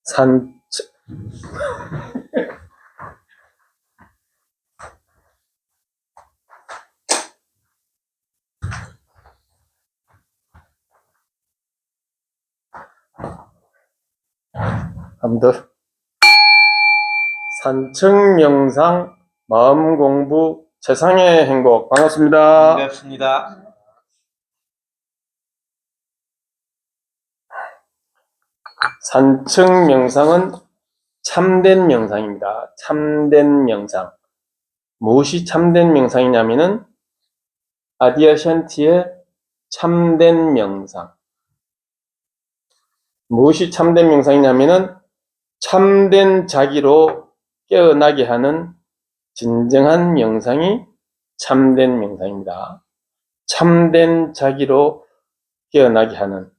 산, 한 번 더. 산청명상 마음공부 최상의 행복. 반갑습니다. 반갑습니다. 산청명상은 참된 명상입니다. 참된 명상. 무엇이 참된 명상이냐면은 아디아샨티의 참된 명상. 무엇이 참된 명상이냐면은 참된 자기로 깨어나게 하는 진정한 명상이 참된 명상입니다. 참된 자기로 깨어나게 하는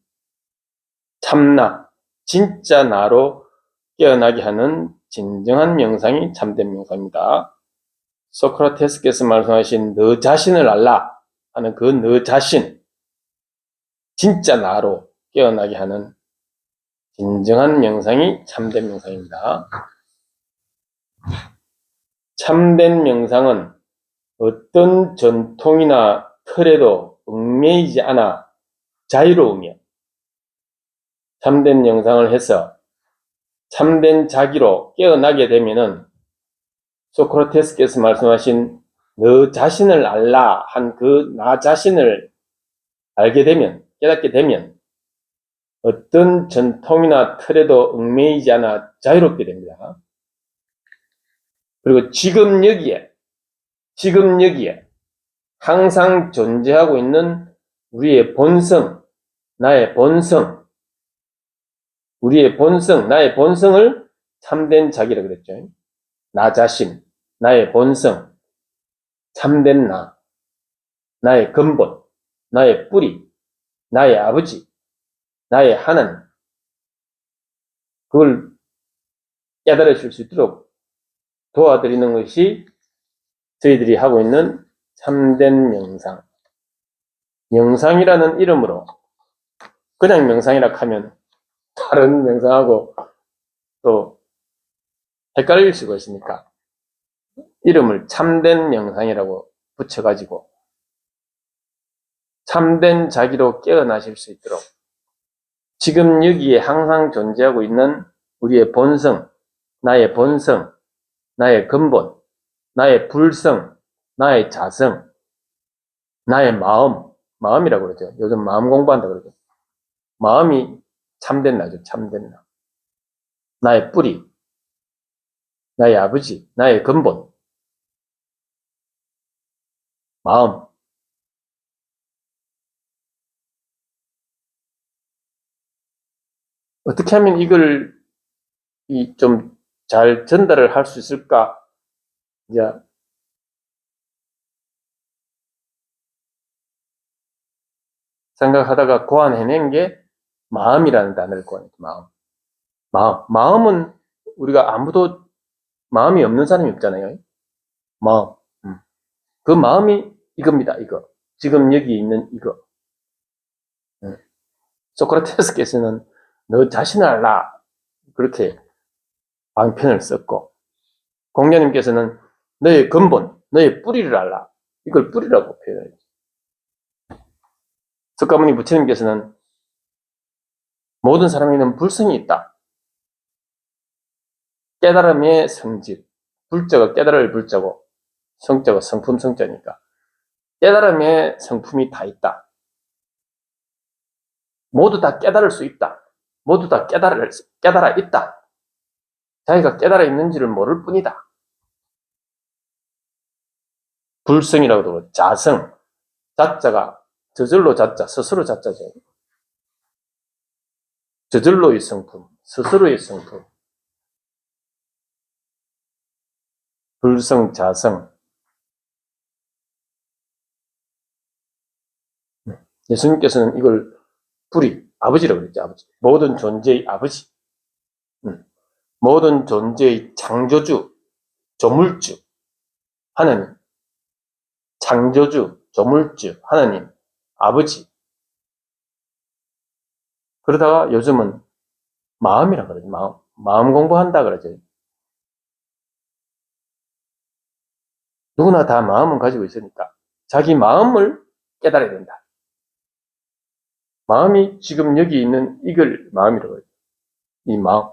참나, 진짜 나로 깨어나게 하는 진정한 명상이 참된 명상입니다. 소크라테스께서 말씀하신 너 자신을 알라 하는 그 너 자신, 진짜 나로 깨어나게 하는 진정한 명상이 참된 명상입니다. 참된 명상은 어떤 전통이나 틀에도 얽매이지 않아 자유로우며 참된 명상을 해서 참된 자기로 깨어나게 되면은 소크라테스께서 말씀하신 너 자신을 알라 한 그 나 자신을 알게 되면, 깨닫게 되면 어떤 전통이나 틀에도 얽매이지 않아 자유롭게 됩니다. 그리고 지금 여기에 항상 존재하고 있는 우리의 본성, 나의 본성, 나의 본성을 참된 자기라고 그랬죠. 나 자신, 나의 본성, 참된 나, 나의 근본, 나의 뿌리, 나의 아버지, 나의 하나님. 그걸 깨달으실 수 있도록 도와드리는 것이 저희들이 하고 있는 참된 명상. 명상이라는 이름으로 그냥 명상이라 하면 다른 명상하고 또 헷갈릴 수가 있으니까 이름을 참된 명상이라고 붙여가지고 참된 자기로 깨어나실 수 있도록 지금 여기에 항상 존재하고 있는 우리의 본성, 나의 본성, 나의 근본, 나의 불성, 나의 자성, 나의 마음이라고 그러죠. 요즘 마음 공부한다 그러죠. 마음이 참된 나죠. 참된 나. 나의 뿌리, 나의 아버지, 나의 근본, 마음. 어떻게 하면 이걸 좀 잘 전달을 할 수 있을까? 이제 생각하다가 고안해낸 게 마음이라는 단어를 고안했죠. 마음은 우리가 아무도 마음이 없는 사람이 없잖아요. 마음. 그 마음이 이겁니다. 이거. 지금 여기 있는 이거. 소크라테스께서는 너 자신을 알라. 그렇게 방편을 썼고, 공자님께서는 너의 근본, 너의 뿌리를 알라. 이걸 뿌리라고 표현해요. 석가모니 부처님께서는 모든 사람에게는 불성이 있다. 깨달음의 성질. 불자가 깨달을 불자고, 성자가 성품 성자니까. 깨달음의 성품이 다 있다. 모두 다 깨달을 수 있다. 모두 다 깨달아 있다. 자기가 깨달아 있는지를 모를 뿐이다. 불성이라고도 그러고, 자성. 자자가 저절로 자자, 스스로 자자죠. 저절로의 성품, 스스로의 성품. 불성, 자성. 예수님께서는 이걸 뿌리, 아버지라고 그랬죠. 아버지. 모든 존재의 아버지. 모든 존재의 창조주, 조물주, 하나님. 창조주, 조물주, 하나님, 아버지. 그러다가 요즘은 마음이라고 그러죠. 마음 공부한다 그러죠. 누구나 다 마음은 가지고 있으니까 자기 마음을 깨달아야 된다. 마음이 지금 여기 있는 이걸 마음이라고 해요. 이 마음.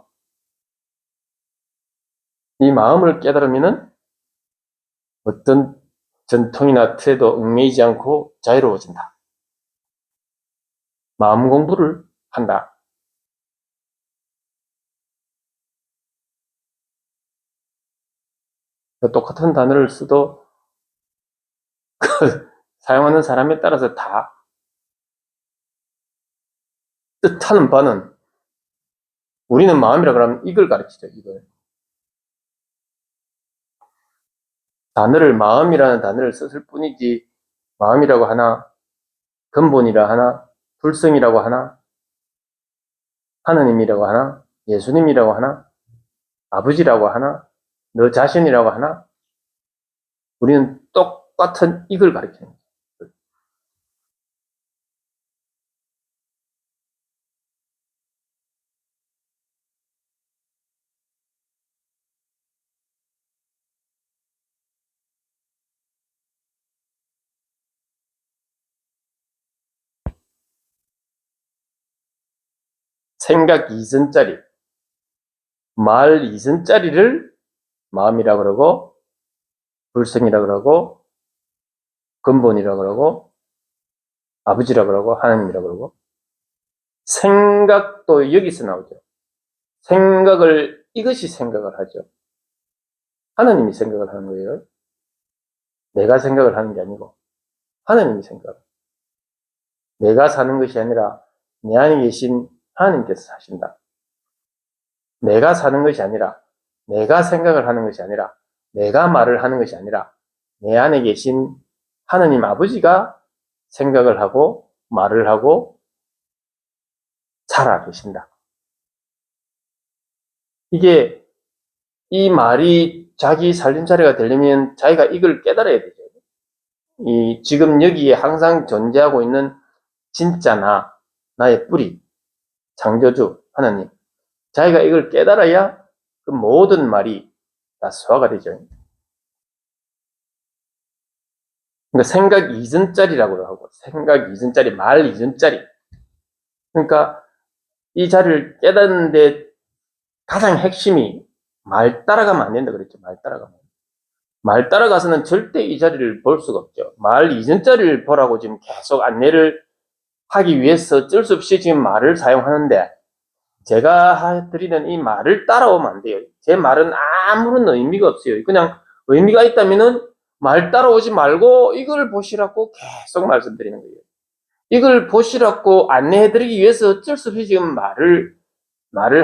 이 마음을 깨달으면은 어떤 전통이나 틀에도 얽매이지 않고 자유로워진다. 마음 공부를 한다. 똑같은 단어를 써도 사용하는 사람에 따라서 다 뜻하는 바는 우리는 마음이라 그러면 이걸 가르치죠. 이걸. 단어를 마음이라는 단어를 썼을 뿐이지 마음이라고 하나 근본이라 하나 불성이라고 하나 하느님이라고 하나 예수님이라고 하나 아버지라고 하나 너 자신이라고 하나 우리는 똑같은 이걸 가르치는 거예요. 생각 이전짜리 말 이전짜리를 마음이라 그러고 불성이라 그러고 근본이라 그러고 아버지라 그러고 하나님이라 그러고 생각도 여기서 나오죠. 생각을 이것이 생각을 하죠. 하나님이 생각을 하는 거예요. 내가 생각을 하는 게 아니고 하나님이 생각. 내가 사는 것이 아니라 내 안에 계신 하나님께서 사신다. 내가 사는 것이 아니라 내가 생각을 하는 것이 아니라 내가 말을 하는 것이 아니라 내 안에 계신 하나님 아버지가 생각을 하고 말을 하고 살아 계신다. 이게 이 말이 자기 살림살이가 되려면 자기가 이걸 깨달아야 되죠. 이 지금 여기에 항상 존재하고 있는 진짜 나의 뿌리, 창조주 하나님. 자기가 이걸 깨달아야 그 모든 말이 다 소화가 되죠. 그러니까 생각 이전짜리라고도 하고 생각 이전짜리, 말 이전짜리. 그러니까 이 자리를 깨닫는데 가장 핵심이 말 따라가면 안 된다 그랬죠. 말 따라가면. 말 따라가서는 절대 이 자리를 볼 수가 없죠. 말 이전 자리를 보라고 지금 계속 안내를 하기 위해서 어쩔 수 없이 지금 말을 사용하는데 제가 드리는 이 말을 따라오면 안 돼요. 제 말은 아무런 의미가 없어요. 그냥 의미가 있다면은 말 따라오지 말고 이걸 보시라고 계속 말씀드리는 거예요. 이걸 보시라고 안내해드리기 위해서 어쩔 수 없이 지금 말을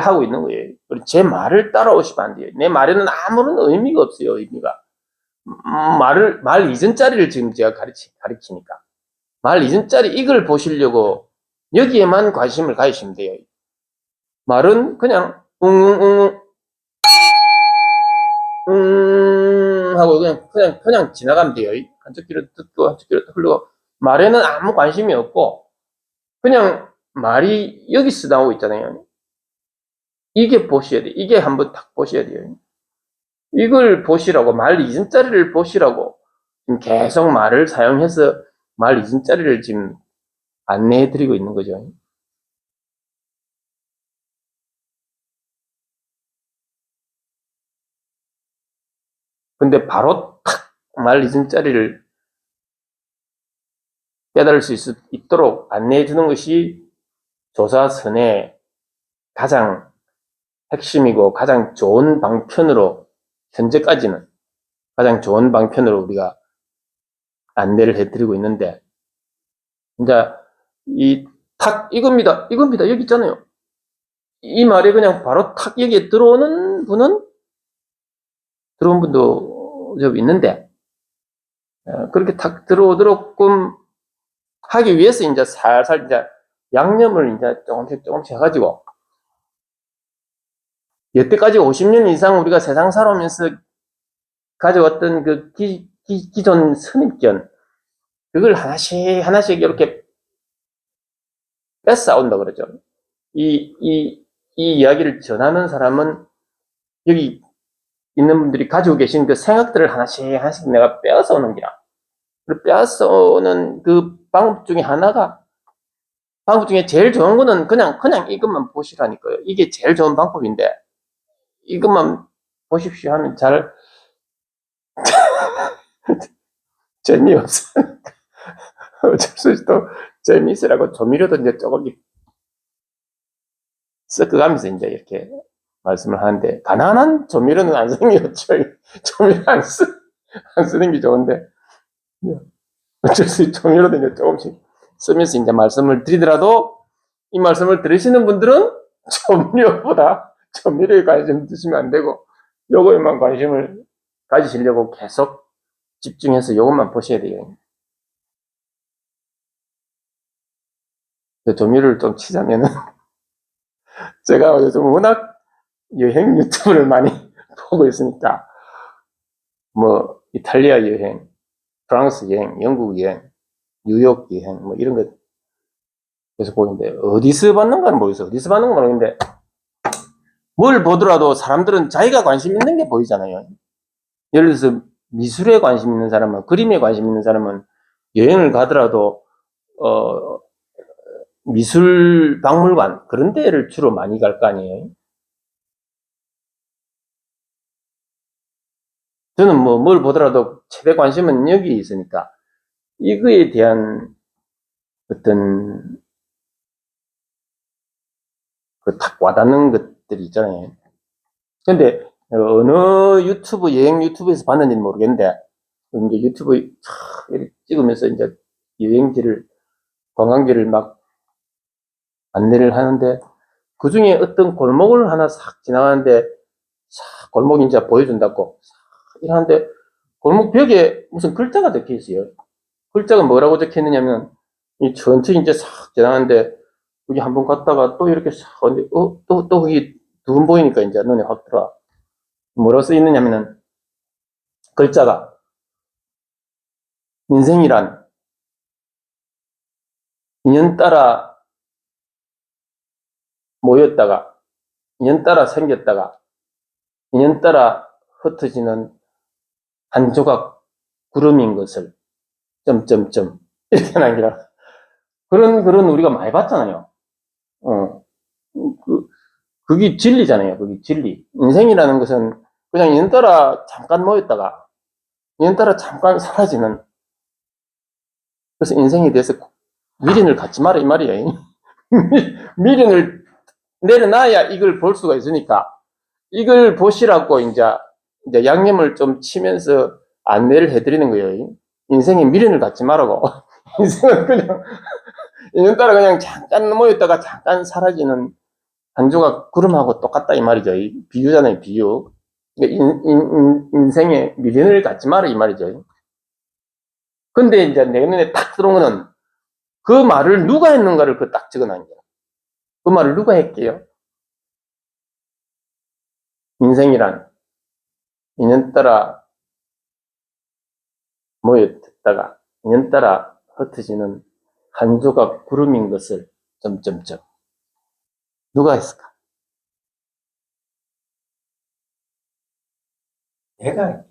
하고 있는 거예요. 제 말을 따라오시면 안 돼요. 내 말에는 아무런 의미가 없어요. 의미가. 말 이전 자리를 지금 제가 가르치니까. 말 이전 자리 이걸 보시려고 여기에만 관심을 가지시면 돼요. 말은 그냥 웅웅웅 하고 그냥 지나가면 돼요. 한쪽 귀로 듣고 한쪽 귀로 흘러고 말에는 아무 관심이 없고 그냥 말이 여기서 나오고 있잖아요. 이게 보셔야 돼. 이게 한번 딱 보셔야 돼요. 이걸 보시라고 말 이전 자리를 보시라고 지금 계속 말을 사용해서 말 이전 자리를 지금 안내해 드리고 있는 거죠. 근데 바로 탁 말 이전 자리를 깨달을 수 있도록 안내해 주는 것이 조사선의 가장 핵심이고 가장 좋은 방편으로 현재까지는 가장 좋은 방편으로 우리가 안내를 해드리고 있는데 이제 이 탁 이겁니다. 여기 있잖아요. 이 말이 그냥 바로 탁 여기에 들어온 분도 좀 있는데 그렇게 탁 들어오도록끔 하기 위해서 이제 살살 이제 양념을 이제 조금씩 해가지고 여태까지 50년 이상 우리가 세상 살아오면서 가져왔던 그 기존 선입견 그걸 하나씩 이렇게 뺏어온다 그러죠. 이 이 이야기를 전하는 사람은 여기 있는 분들이 가지고 계신 그 생각들을 하나씩 내가 빼앗아 오는 기라. 빼앗아 오는 그 방법 중에 하나가, 방법 중에 제일 좋은 거는 그냥 이것만 보시라니까요. 이게 제일 좋은 방법인데, 이것만 보십시오 하면 잘, 재미없어. 어쩔 수 없이 또 재미있으라고 조미료도 이제 조금 섞어가면서 이제 이렇게 말씀을 하는데, 가난한 조미료는 안 쓰는 게 좋죠. 조미료 안 쓰는 게 좋은데, 어쩔 수 없이 조미료도 이제 조금씩 쓰면서 이제 말씀을 드리더라도, 이 말씀을 들으시는 분들은 조미료에 관심 두시면 안 되고, 요거에만 관심을 가지시려고 계속 집중해서 요것만 보셔야 돼요. 조미료를 좀 치자면은, 제가 요즘 워낙 여행 유튜브를 많이 보고 있으니까, 뭐, 이탈리아 여행, 프랑스 여행, 영국 여행, 뉴욕 여행, 뭐 이런 거 계속 보는데, 어디서 받는가는 모르겠어. 어디서 받는 건 모르겠는데, 뭘 보더라도 사람들은 자기가 관심 있는 게 보이잖아요. 예를 들어서 미술에 관심 있는 사람은, 그림에 관심 있는 사람은 여행을 가더라도, 미술 박물관, 그런 데를 주로 많이 갈 거 아니에요. 저는 뭐 뭘 보더라도 최대 관심은 여기 있으니까, 이거에 대한 어떤 그 탁 와닿는 것들이 있잖아요. 근데 어느 유튜브, 여행 유튜브에서 봤는지는 모르겠는데, 이제 유튜브 이렇게 찍으면서 이제 여행지를, 관광지를 막 안내를 하는데, 그 중에 어떤 골목을 하나 싹 지나가는데, 싹 골목 이제 보여준다고 싹 이러는데, 골목 벽에 무슨 글자가 적혀 있어요. 글자가 뭐라고 적혀 있느냐면, 이 천천히 이제 싹 지나가는데, 여기 한번 갔다가 또 이렇게 싹, 또 거기 두 번 보이니까 이제 눈에 확 들어와. 뭐라고 써 있느냐면은, 글자가, 인생이란 인연 따라 모였다가, 인연 따라 생겼다가, 인연 따라 흩어지는 한 조각 구름인 것을, 점점점. 이렇게 남기라. 그런 글은 우리가 많이 봤잖아요. 그게 진리잖아요. 그게 진리. 인생이라는 것은 그냥 인연 따라 잠깐 모였다가, 인연 따라 잠깐 사라지는, 그래서 인생에 대해서 미련을 갖지 마라, 이 말이에요. 미련을 내려놔야 이걸 볼 수가 있으니까, 이걸 보시라고 이제 양념을 좀 치면서 안내를 해드리는 거예요. 인생에 미련을 갖지 말라고. 인생은 그냥, 인연 따라 그냥 잠깐 모였다가 잠깐 사라지는 한 조각 구름하고 똑같다, 이 말이죠. 비유잖아요, 비유. 그러니까 인생에 미련을 갖지 마라, 이 말이죠. 근데 이제 내 눈에 딱 들어온 거는, 그 말을 누가 했는가를 그 딱 적어 놓은 거야. 그 말을 누가 했게요? 인생이란 인연 따라 모였다가 인연 따라 흩어지는 한 조각 구름인 것을 점점점. 누가 했을까? 내가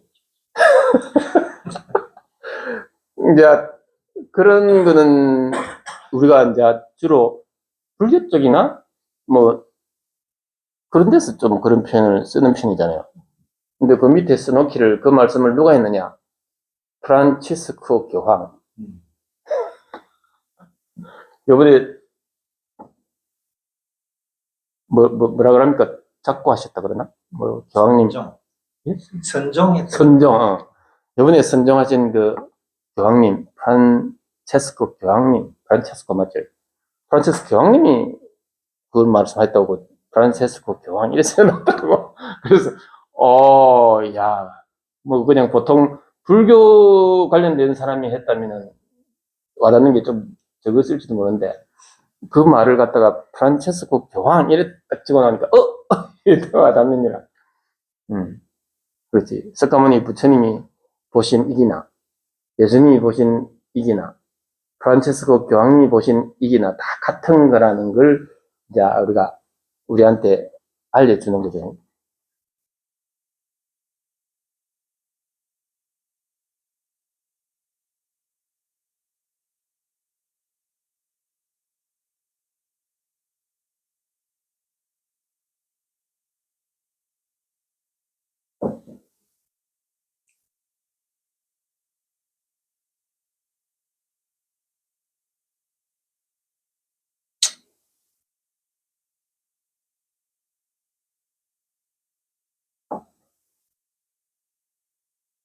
이제 그런 거는 우리가 이제 주로 불교 쪽이나 뭐 그런 데서 좀 그런 표현을 쓰는 편이잖아요. 근데 그 밑에 써놓기를, 그 말씀을 누가 했느냐? 프란치스코 교황. 요번에 뭐라 그럽니까? 작고하셨다 그러나? 뭐 교황님 선정했다. 선정. 요번에 선정하신 그 교황님, 프란체스코 교황님, 프란체스코 맞죠? 프란체스코 교황님이 그걸 말씀하셨다고, 프란체스코 교황 이래서 해놨다고. 그래서 야, 뭐 그냥 보통 불교 관련된 사람이 했다면은 와닿는 게 좀 적었을지도 모르는데, 그 말을 갖다가 프란체스코 교황 이래 딱 찍어놓으니까 이렇게 와닿느니라. 그렇지. 석가모니 부처님이 보신 이기나, 예수님이 보신 이기나, 프란체스코 교황님이 보신 이기나 다 같은 거라는 걸 이제 우리가 우리한테 알려주는 거죠.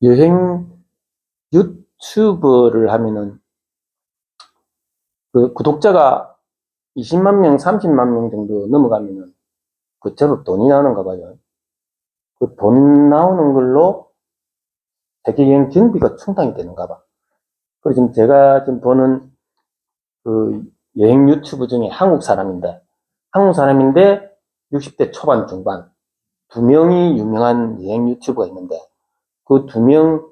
여행 유튜버를 하면은 그 구독자가 20만 명, 30만 명 정도 넘어가면은 그 제법 돈이 나오는가 봐요. 그 돈 나오는 걸로 세계 여행 경비가 충당이 되는가 봐. 그리고 지금 제가 지금 보는 그 여행 유튜브 중에 한국 사람인데 60대 초반 중반 두 명이 유명한 여행 유튜버가 있는데 그 두 명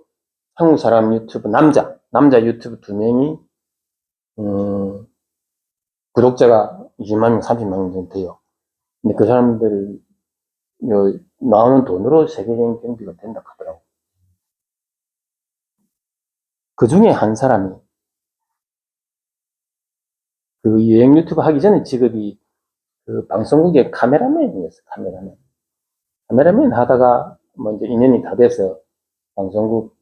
한국 사람 유튜브 남자 유튜브 두 명이 구독자가 20만 명, 30만 명 정도 돼요. 근데 그 사람들 나오는 돈으로 세계여행 경비가 된다 하더라고. 그 중에 한 사람이 그 여행 유튜브 하기 전에 직업이 그 방송국의 카메라맨이었어, 카메라맨. 카메라맨 하다가 뭐 이제 인연이 다 돼서 방송국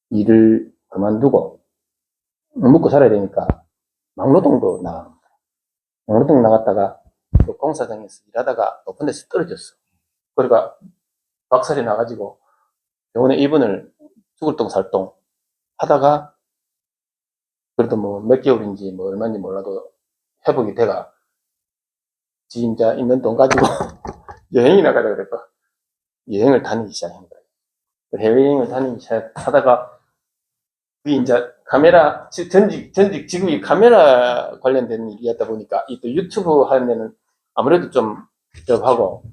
일을 그만두고 먹고 살아야 되니까 막노동도 나가. 막노동 나갔다가 또 공사장에서 일하다가 높은 데서 떨어졌어. 그러니까 박살이 나가지고 병원에 입원을 죽을 똥 살 똥 하다가 그래도 뭐 몇 개월인지 뭐 얼마인지 몰라도 회복이 돼가 지 인자 있는 돈 가지고 여행이 나가자 그랬고 여행을 다니기 시작한 거예요. 해외여행을 다니기 시작하다가 그게 이제 카메라 전직 직업이 카메라 관련된 일이었다 보니까 이 또 유튜브 하는 데는 아무래도 좀 복잡하고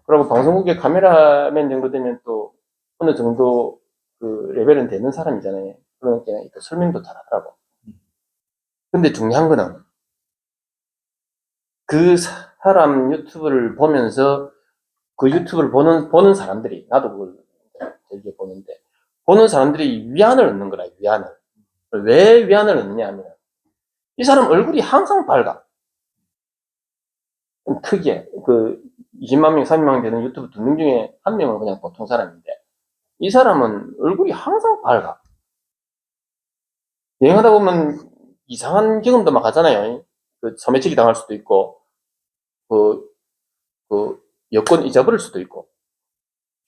그리고 방송국에 카메라맨 정도 되면 또 어느 정도 그 레벨은 되는 사람이잖아요. 그러니까 또 설명도 잘하더라고. 근데 중요한 거는 그 사람 유튜브를 보면서 그 유튜브를 보는 사람들이 나도 그걸 즐겨 보는데 보는 사람들이 위안을 얻는 거라. 위안을. 왜 위안을 얻느냐 하면 이 사람 얼굴이 항상 밝아. 특이해. 그 20만 명, 30만 명 되는 유튜브 두 명 중에 한 명은 그냥 보통 사람인데 이 사람은 얼굴이 항상 밝아. 여행하다 보면 이상한 경험도 막 하잖아요. 그 소매치기 당할 수도 있고 그, 그 여권 잊어버릴 수도 있고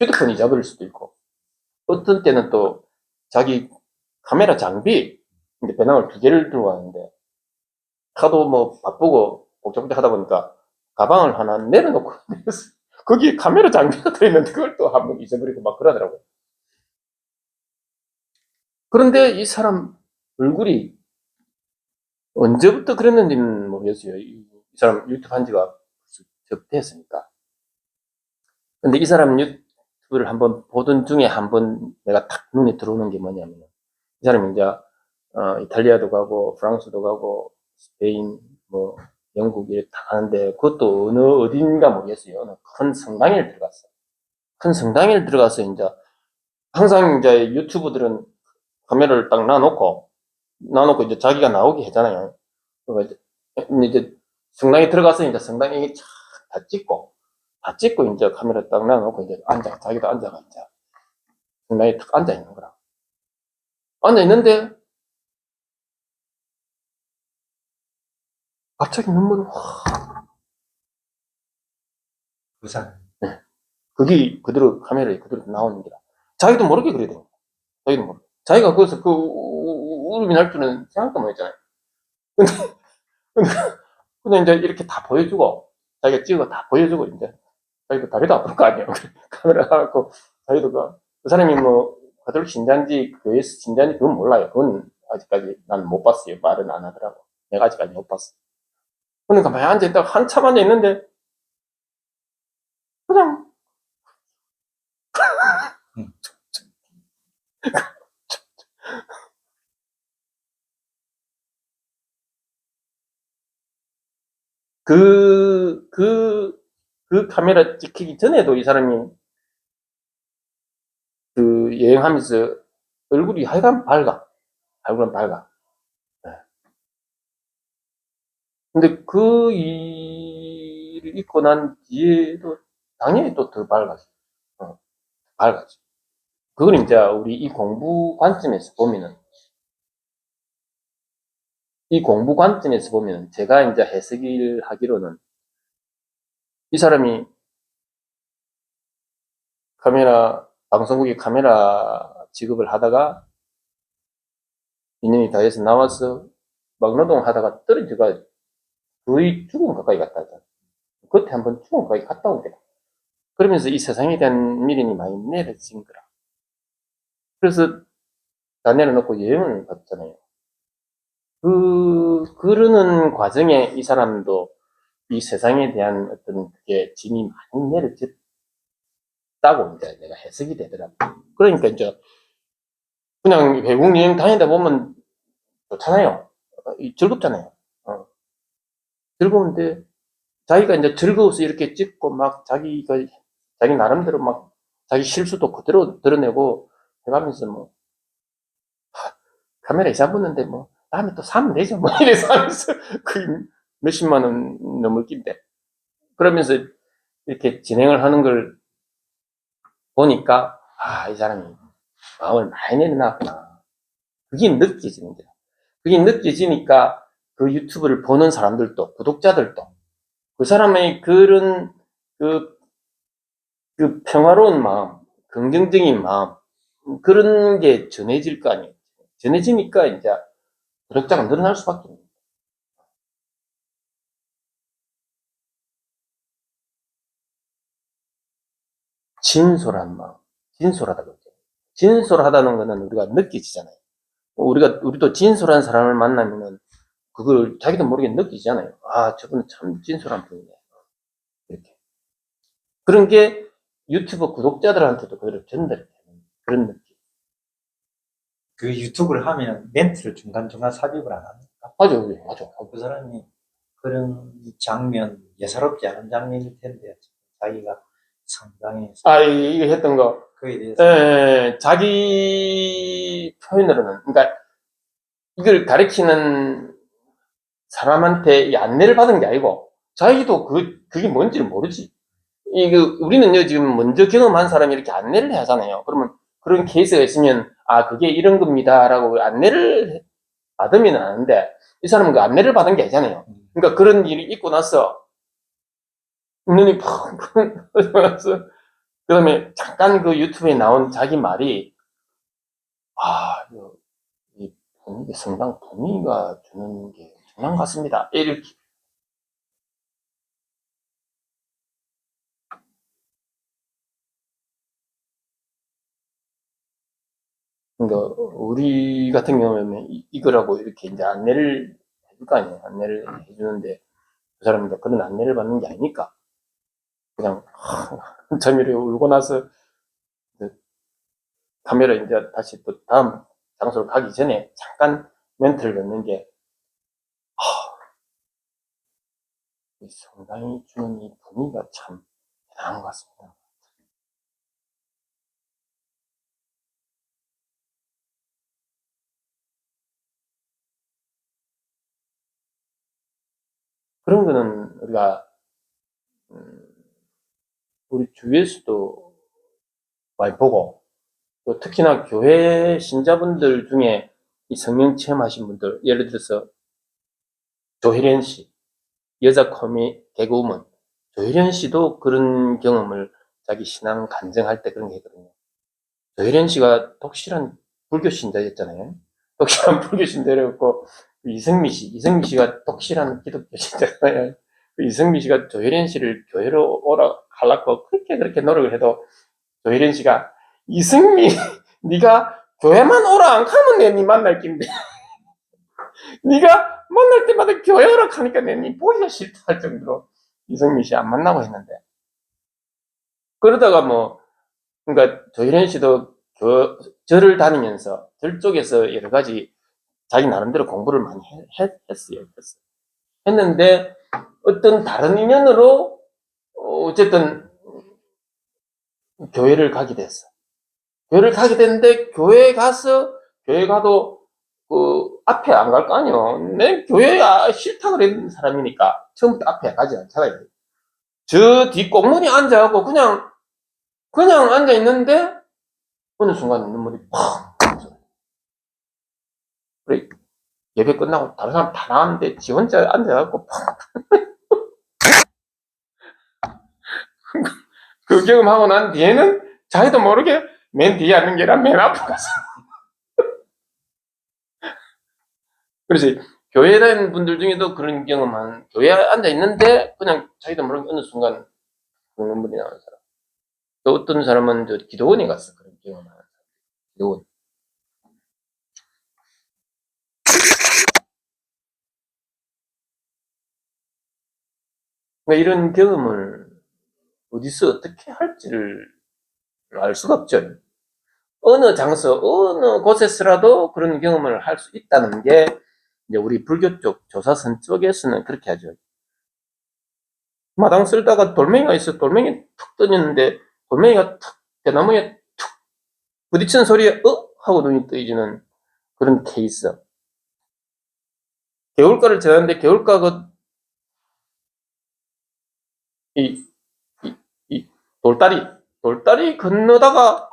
휴대폰 잊어버릴 수도 있고 어떤 때는 또 자기 카메라 장비 근데 배낭을 두 개를 들고 가는데 하도 뭐 바쁘고 복잡복잡 하다 보니까 가방을 하나 내려놓고 거기에 카메라 장비가 들어있는데 그걸 또 한번 잊어버리고 막 그러더라고요. 그런데 이 사람 얼굴이 언제부터 그랬는지는 모르겠어요. 이 사람 유튜브 한 지가 접됐으니까. 근데 이 사람 유튜브를 한번 보던 중에 한번 내가 탁 눈에 들어오는 게 뭐냐면 이 사람이 이제 이탈리아도 가고 프랑스도 가고 스페인 뭐 영국 이렇게 다 가는데 그것도 어느 어딘가 모르겠어요. 어느 큰 성당에 들어갔어. 큰 성당에 들어가서 이제 항상 이제 유튜브들은 카메라를 딱 놔놓고 이제 자기가 나오게 하잖아요. 그러니까 이제 성당에 들어가서 이제 성당에 다 찍고 이제 카메라 딱 놔놓고 이제 자기도 앉아가 이제 성당에 탁 앉아 있는 거라. 앉아 있는데 갑자기 눈물을 확. 부산. 그게 그대로 카메라에 그대로 나오는 거라. 자기도 모르게 그래야 돼. 자기도 모르게. 자기가 거기서 그 울음이 날 줄은 생각도 못 했잖아요. 근데, 근데 이제 이렇게 다 보여주고, 자기가 찍어 다 보여주고, 이제, 자기도 다리도 아플 거 아니에요. 카메라 갖고, 자기도 그 사람이 뭐, 가톨릭 신자인지, 교회에서 신자인지, 그건 몰라요. 그건 아직까지 난 못 봤어요. 말은 안 하더라고. 내가 아직까지 못 봤어. 그러니까 가만히 앉아있다가 한참 앉아있는데, 그냥, 음. 그 그 카메라 찍히기 전에도 이 사람이 그 여행하면서 얼굴이 하여간 밝아. 얼굴은 밝아. 네. 근데 그 일을 있고 난 뒤에도 당연히 또 더 밝아지. 밝아지. 그건 이제 우리 이 공부 관점에서 보면은, 제가 이제 해석을 하기로는 이 사람이 방송국에 카메라 직업을 하다가 인연이 닿아서 나와서 막노동 하다가 떨어져가 거의 죽음 가까이 갔다 하잖아. 그때 한번 죽음 가까이 갔다 오게. 그러면서 이 세상에 대한 미련이 많이 내려진 거라. 그래서 다 내려놓고 여행을 갔잖아요. 그러는 과정에 이 사람도 이 세상에 대한 어떤 그게 짐이 많이 내려졌다고 이제 내가 해석이 되더라고. 그러니까 이제 그냥 외국 여행 다니다 보면 좋잖아요. 즐겁잖아요. 즐거운데 자기가 이제 즐거워서 이렇게 찍고 막 자기 나름대로 막 자기 실수도 그대로 드러내고 해가면서 뭐 카메라 이사 붙는데 뭐 다음에 또 사면 되죠 뭐 이래서 하면서 그 몇십만 원 넘을 낀데 그러면서 이렇게 진행을 하는 걸 보니까 이 사람이 마음을 많이 내려놨구나. 그게 느껴지는 거야. 그게 느껴지니까 그 유튜브를 보는 사람들도 구독자들도 그 사람의 그런 그 평화로운 마음, 긍정적인 마음 그런 게 전해질 거 아니에요. 전해지니까 이제 구독자가 늘어날 수밖에 없어요. 진솔한 마음, 진솔하다 그러죠. 진솔하다는 거는 우리가 느끼지잖아요. 우리도 진솔한 사람을 만나면은 그걸 자기도 모르게 느끼잖아요. 저분은 참 진솔한 분이네. 이렇게. 그런 게 유튜브 구독자들한테도 그대로 전달이 되는 그런 느낌. 그 유튜브를 하면 멘트를 중간중간 삽입을 안 합니까? 맞아. 그 사람이 그런 장면, 예사롭지 않은 장면일 텐데, 자기가 상당히 이거 했던 거. 그에 대해서 자기 표현으로는, 그러니까 이걸 가르치는 사람한테 이 안내를 받은 게 아니고, 자기도 그게 뭔지를 모르지. 우리는요, 지금 먼저 경험한 사람이 이렇게 안내를 하잖아요. 그러면 그런 케이스가 있으면, 그게 이런 겁니다. 라고 안내를 받으면 아는데, 이 사람은 그 안내를 받은 게 아니잖아요. 그러니까 그런 일이 있고 나서, 눈이 펑, 나서, 그 다음에 잠깐 그 유튜브에 나온 자기 말이, 이 성당 분위기가 주는 게 장난 같습니다. 이렇게. 그러니까 우리 같은 경우에는 이거라고 이렇게 이제 안내를 해줄 거 아니에요. 안내를 해주는데 그 사람은 그런 안내를 받는 게 아니니까 그냥 한참 이렇게 울고 나서 카메라 이제 다시 또 다음 장소로 가기 전에 잠깐 멘트를 넣는 게 이 성당이 주는 이 분위기가 참 대단한 것 같습니다. 그런 거는 우리가 우리 주위에서도 많이 보고 또 특히나 교회 신자분들 중에 이 성령 체험하신 분들 예를 들어서 조혜련 씨 여자 개그우먼 조혜련 씨도 그런 경험을 자기 신앙 간증할 때 그런 게 있거든요. 조혜련 씨가 독실한 불교 신자였잖아요. 독실한 불교 신자였고 이승미 씨가 독실한 기독교 신자잖아요. 이승미 씨가 조혜련 씨를 교회로 오라 하려고 그렇게 노력을 해도 조혜련 씨가 이승미 네가 교회만 오라 안 가면 내 니 만날 낀데 네가 만날 때마다 교회 오라 하니까 내 니 보기가 싫다 할 정도로 이승미 씨 안 만나고 했는데 그러다가 그러니까 조혜련 씨도 절을 다니면서 절 쪽에서 여러 가지 자기 나름대로 공부를 많이 했어요. 했는데 어떤 다른 인연으로 어쨌든 교회를 가게 됐어. 교회를 가게 됐는데 교회 가도 그 앞에 안 갈 거 아니요. 내 교회 싫다 그랬는 사람이니까 처음부터 앞에 가지 않잖아요. 저 뒷 꽁무니 앉아갖고 그냥 앉아 있는데 어느 순간 눈물이 팍. 그래 예배 끝나고 다른 사람 다 나왔는데 지 혼자 앉아갖고 팍. 그 경험하고 난 뒤에는 자기도 모르게 맨 뒤에 앉는 게 아니라 맨 앞에 가서. 그래서 교회 다니는 분들 중에도 그런 경험한 교회에 앉아 있는데 그냥 자기도 모르게 어느 순간 눈물이 나는 사람. 또 어떤 사람은 저 기도원에 갔어. 그런 경험하는 사람. 기도원. 그러니까 이런 경험을 어디서 어떻게 할지를 알 수가 없죠. 어느 장소, 어느 곳에서라도 그런 경험을 할 수 있다는 게 이제 우리 불교 쪽 조사선 쪽에서는 그렇게 하죠. 마당 쓸다가 돌멩이가 있어. 돌멩이 툭 던졌는데 돌멩이가 툭 대나무에 툭 부딪히는 소리에 하고 눈이 떠지는 그런 케이스. 개울가를 지나는데 개울가가 이, 이 돌다리 건너다가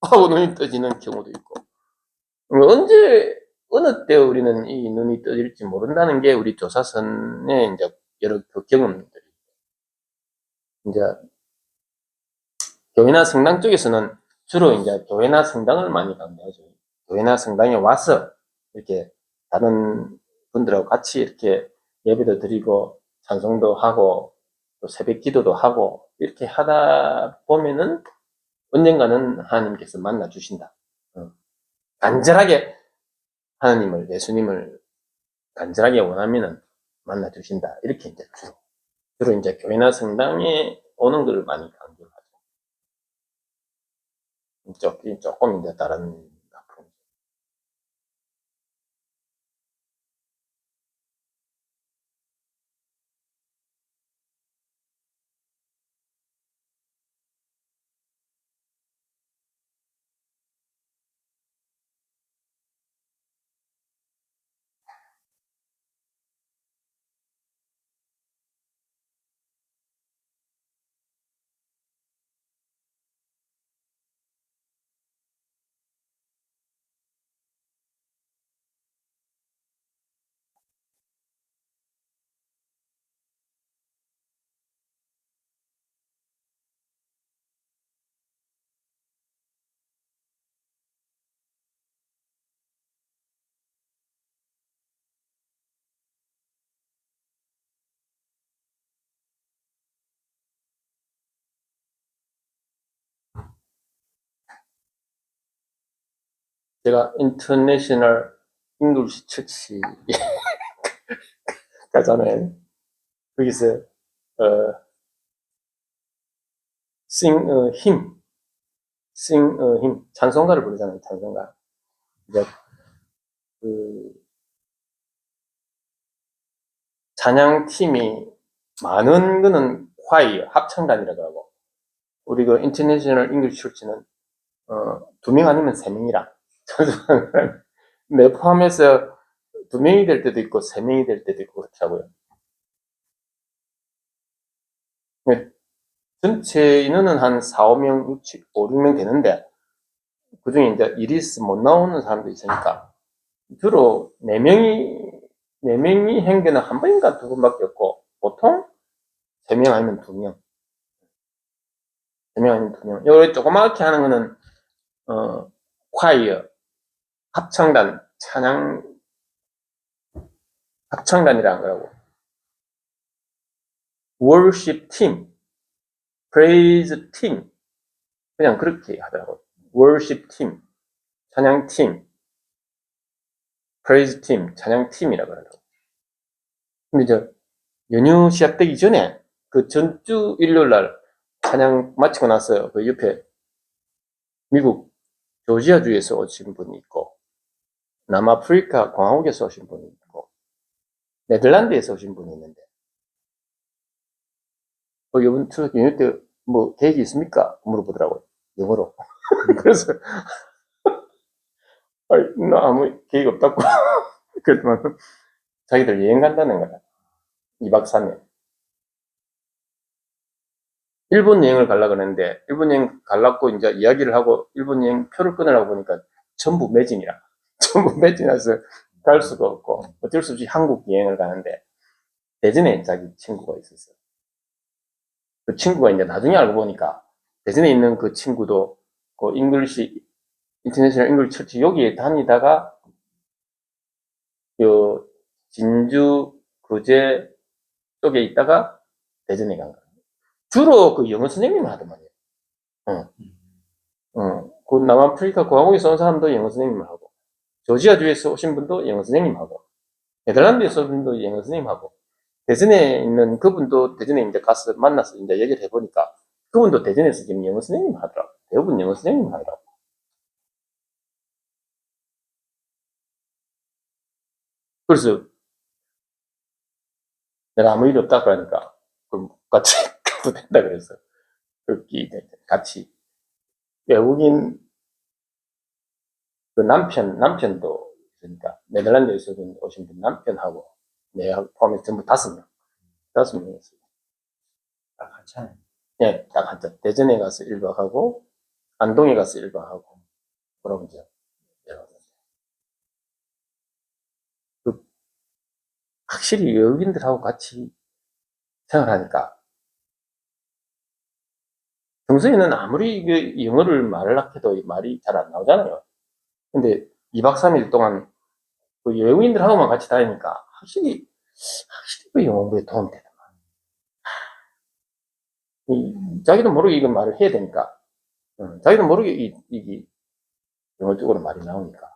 하고 눈이 떠지는 경우도 있고. 언제 어느 때 우리는 이 눈이 떠질지 모른다는 게 우리 조사선의 이제 여러 그 경험들이. 이제 교회나 성당 쪽에서는 주로 이제 교회나 성당을 많이 강조하죠. 교회나 성당에 와서 이렇게 다른 분들하고 같이 이렇게 예배도 드리고 찬송도 하고 또 새벽 기도도 하고 이렇게 하다 보면은 언젠가는 하나님께서 만나 주신다. 간절하게 하나님을 예수님을 간절하게 원하면은 만나 주신다. 이렇게 이제 주로 이제 교회나 성당에 오는 걸 많이 강조하죠. 조금 이제 다른 작품. 제가 인터내셔널 잉글리시 처치 가잖아요. 거기서 sing a hymn, sing a hymn 찬송가를 부르잖아요. 찬송가. 이제 그 찬양팀이 많은 거는 과이 합창단이라고 하고 우리 그 인터내셔널 잉글리시 처치는 2명 아니면 3명이라 내 포함해서 2명이 될 때도 있고 3명이 될 때도 있고 그렇더라고요. 전체 인원은 한 4, 5명, 6, 7, 5, 6명 되는데 그 중에 이제 이리스 못 나오는 사람도 있으니까 주로 4명이 행견은 한 번인가 2번밖에 없고 보통 3명 아니면 2명. 3명 아니면 2명. 여기 조그맣게 하는 거는 콰이어, 합창단, 합창단이라는 거라고. worship team, praise team. 그냥 그렇게 하더라고요. worship team, 찬양 팀, praise team, 찬양 팀이라고 하더라고요. 근데 연휴 시작되기 전에 그 전주 일요일 날 찬양 마치고 나서 그 옆에 미국 조지아주에서 오신 분이 있고 남아프리카 공화국에서 오신 분이 있고 네덜란드에서 오신 분이 있는데 이번 추석 연휴 때 뭐 계획이 있습니까? 물어보더라고요. 영어로. 그래서, 나 아무 계획 없다고. 그랬더니 자기들 여행 간다는 거야. 2박 3일. 일본 여행을 가려고 그랬는데, 일본 여행 가려고 이제 이야기를 하고, 일본 여행 표를 끊으려고 보니까 전부 매진이라. 전부 매진해서 갈 수가 없고, 어쩔 수 없이 한국 여행을 가는데, 대전에 자기 친구가 있었어요. 그 친구가 이제 나중에 알고 보니까, 대전에 있는 그 친구도, 그 잉글리시, 인터내셔널 잉글리시 처치 여기에 다니다가, 요, 진주, 거제 쪽에 있다가 대전에 간 거예요. 주로 그 영어 선생님을 하더만요. 어. 그 남아프리카 공화국에서 온 사람도 영어 선생님을 하고, 조지아주에서 오신 분도 영어 선생님하고, 네덜란드에서 온 분도 영어 선생님하고, 대전에 있는 그분도 대전에 이제 가서 만나서 이제 얘기를 해보니까, 그분도 대전에서 지금 영어 선생님 하더라고. 대부분 영어 선생님 하더라고. 그래서 내가 아무 일 없다 그러니까, 그럼 같이 가도 된다 그래서, 같이. 외국인 그 남편도, 그러니까 네덜란드에서 오신 분 남편하고, 내가 포함해서 전부 5명, 5명이었어요. 딱 한참. 예, 딱 한자. 대전에 가서 1박 하고, 안동에 가서 1박 하고, 그러고 이제 내려왔는데. 그, 확실히 외국인들하고 같이 생활하니까, 평소에는 아무리 그 영어를 말을 해도 말이 잘 안 나오잖아요. 근데 2박 3일 동안 그 외국인들하고만 같이 다니니까, 확실히 그 영어 공부에 도움이 되더만. 자기도 모르게 이건 말을 해야 되니까, 자기도 모르게 이게 영어 쪽으로 말이 나오니까.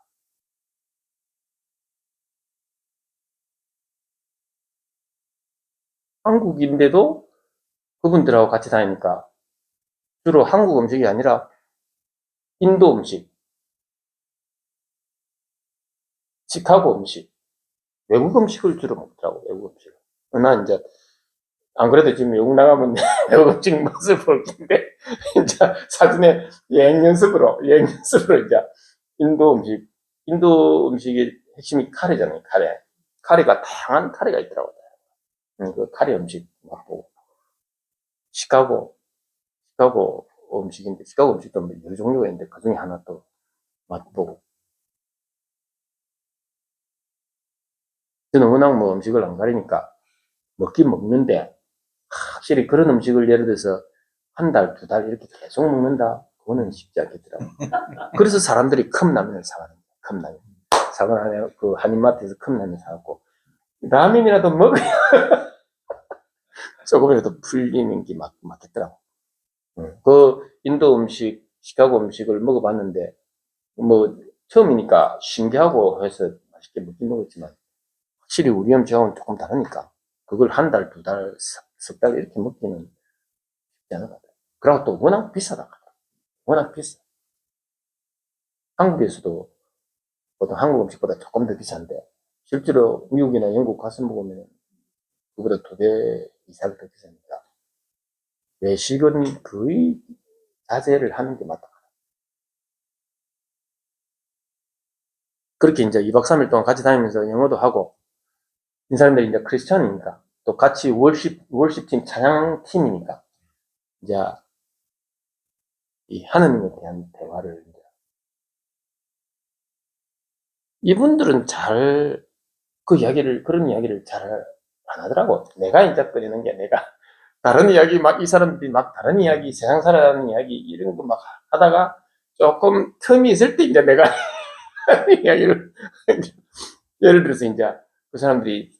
한국인데도 그분들하고 같이 다니니까, 주로 한국 음식이 아니라 인도 음식, 시카고 음식, 외국 음식을 주로 먹더라고, 외국 음식을. 난 이제, 안 그래도 지금 외국 나가면 외국 음식 맛을 볼 텐데, 이제 사진에 여행 연습으로 이제 인도 음식의 핵심이 카레잖아요, 카레. 카레가 다양한 카레가 있더라고요. 그 카레 음식 맛보고. 시카고, 시카고 음식인데, 시카고 음식도 뭐 여러 종류가 있는데, 그 중에 하나 또 맛보고. 저는 워낙 뭐 음식을 안 가리니까 먹긴 먹는데, 확실히 그런 음식을 예를 들어서 한 달, 2달 이렇게 계속 먹는다? 그거는 쉽지 않겠더라고. 그래서 사람들이 컵라면을 사가는 거야, 컵라면. 사고 나면 그 한인마트에서 컵라면 사갖고, 라면이라도 먹어야 조금이라도 풀리는 게 맞겠더라고. 그 인도 음식, 시카고 음식을 먹어봤는데, 뭐, 처음이니까 신기하고 해서 맛있게 먹긴 먹었지만, 확실히 우리 음식하고는 조금 다르니까, 그걸 한 달, 2달, 석 달 이렇게 먹기는 쉽지 않은 것 같아요. 그리고 또 워낙 비싸다. 워낙 비싸. 한국에서도 보통 한국 음식보다 조금 더 비싼데, 실제로 미국이나 영국 가서 먹으면 그보다 2배 이상 더 비싸니까, 외식은 거의 자제를 하는 게 맞다. 그렇게 이제 2박 3일 동안 같이 다니면서 영어도 하고, 이 사람들이 이제 크리스천이니까, 또 같이 월십팀, 찬양팀이니까, 이제 이 하느님에 대한 대화를, 이분들은 그런 이야기를 잘 안 하더라고. 내가 이제 꺼내는 게 다른 이야기, 이 사람들이 다른 이야기, 세상 살아가는 이야기, 이런 거 막 하다가 조금 틈이 있을 때 이제 내가 이야기를, 예를 들어서 이제 그 사람들이,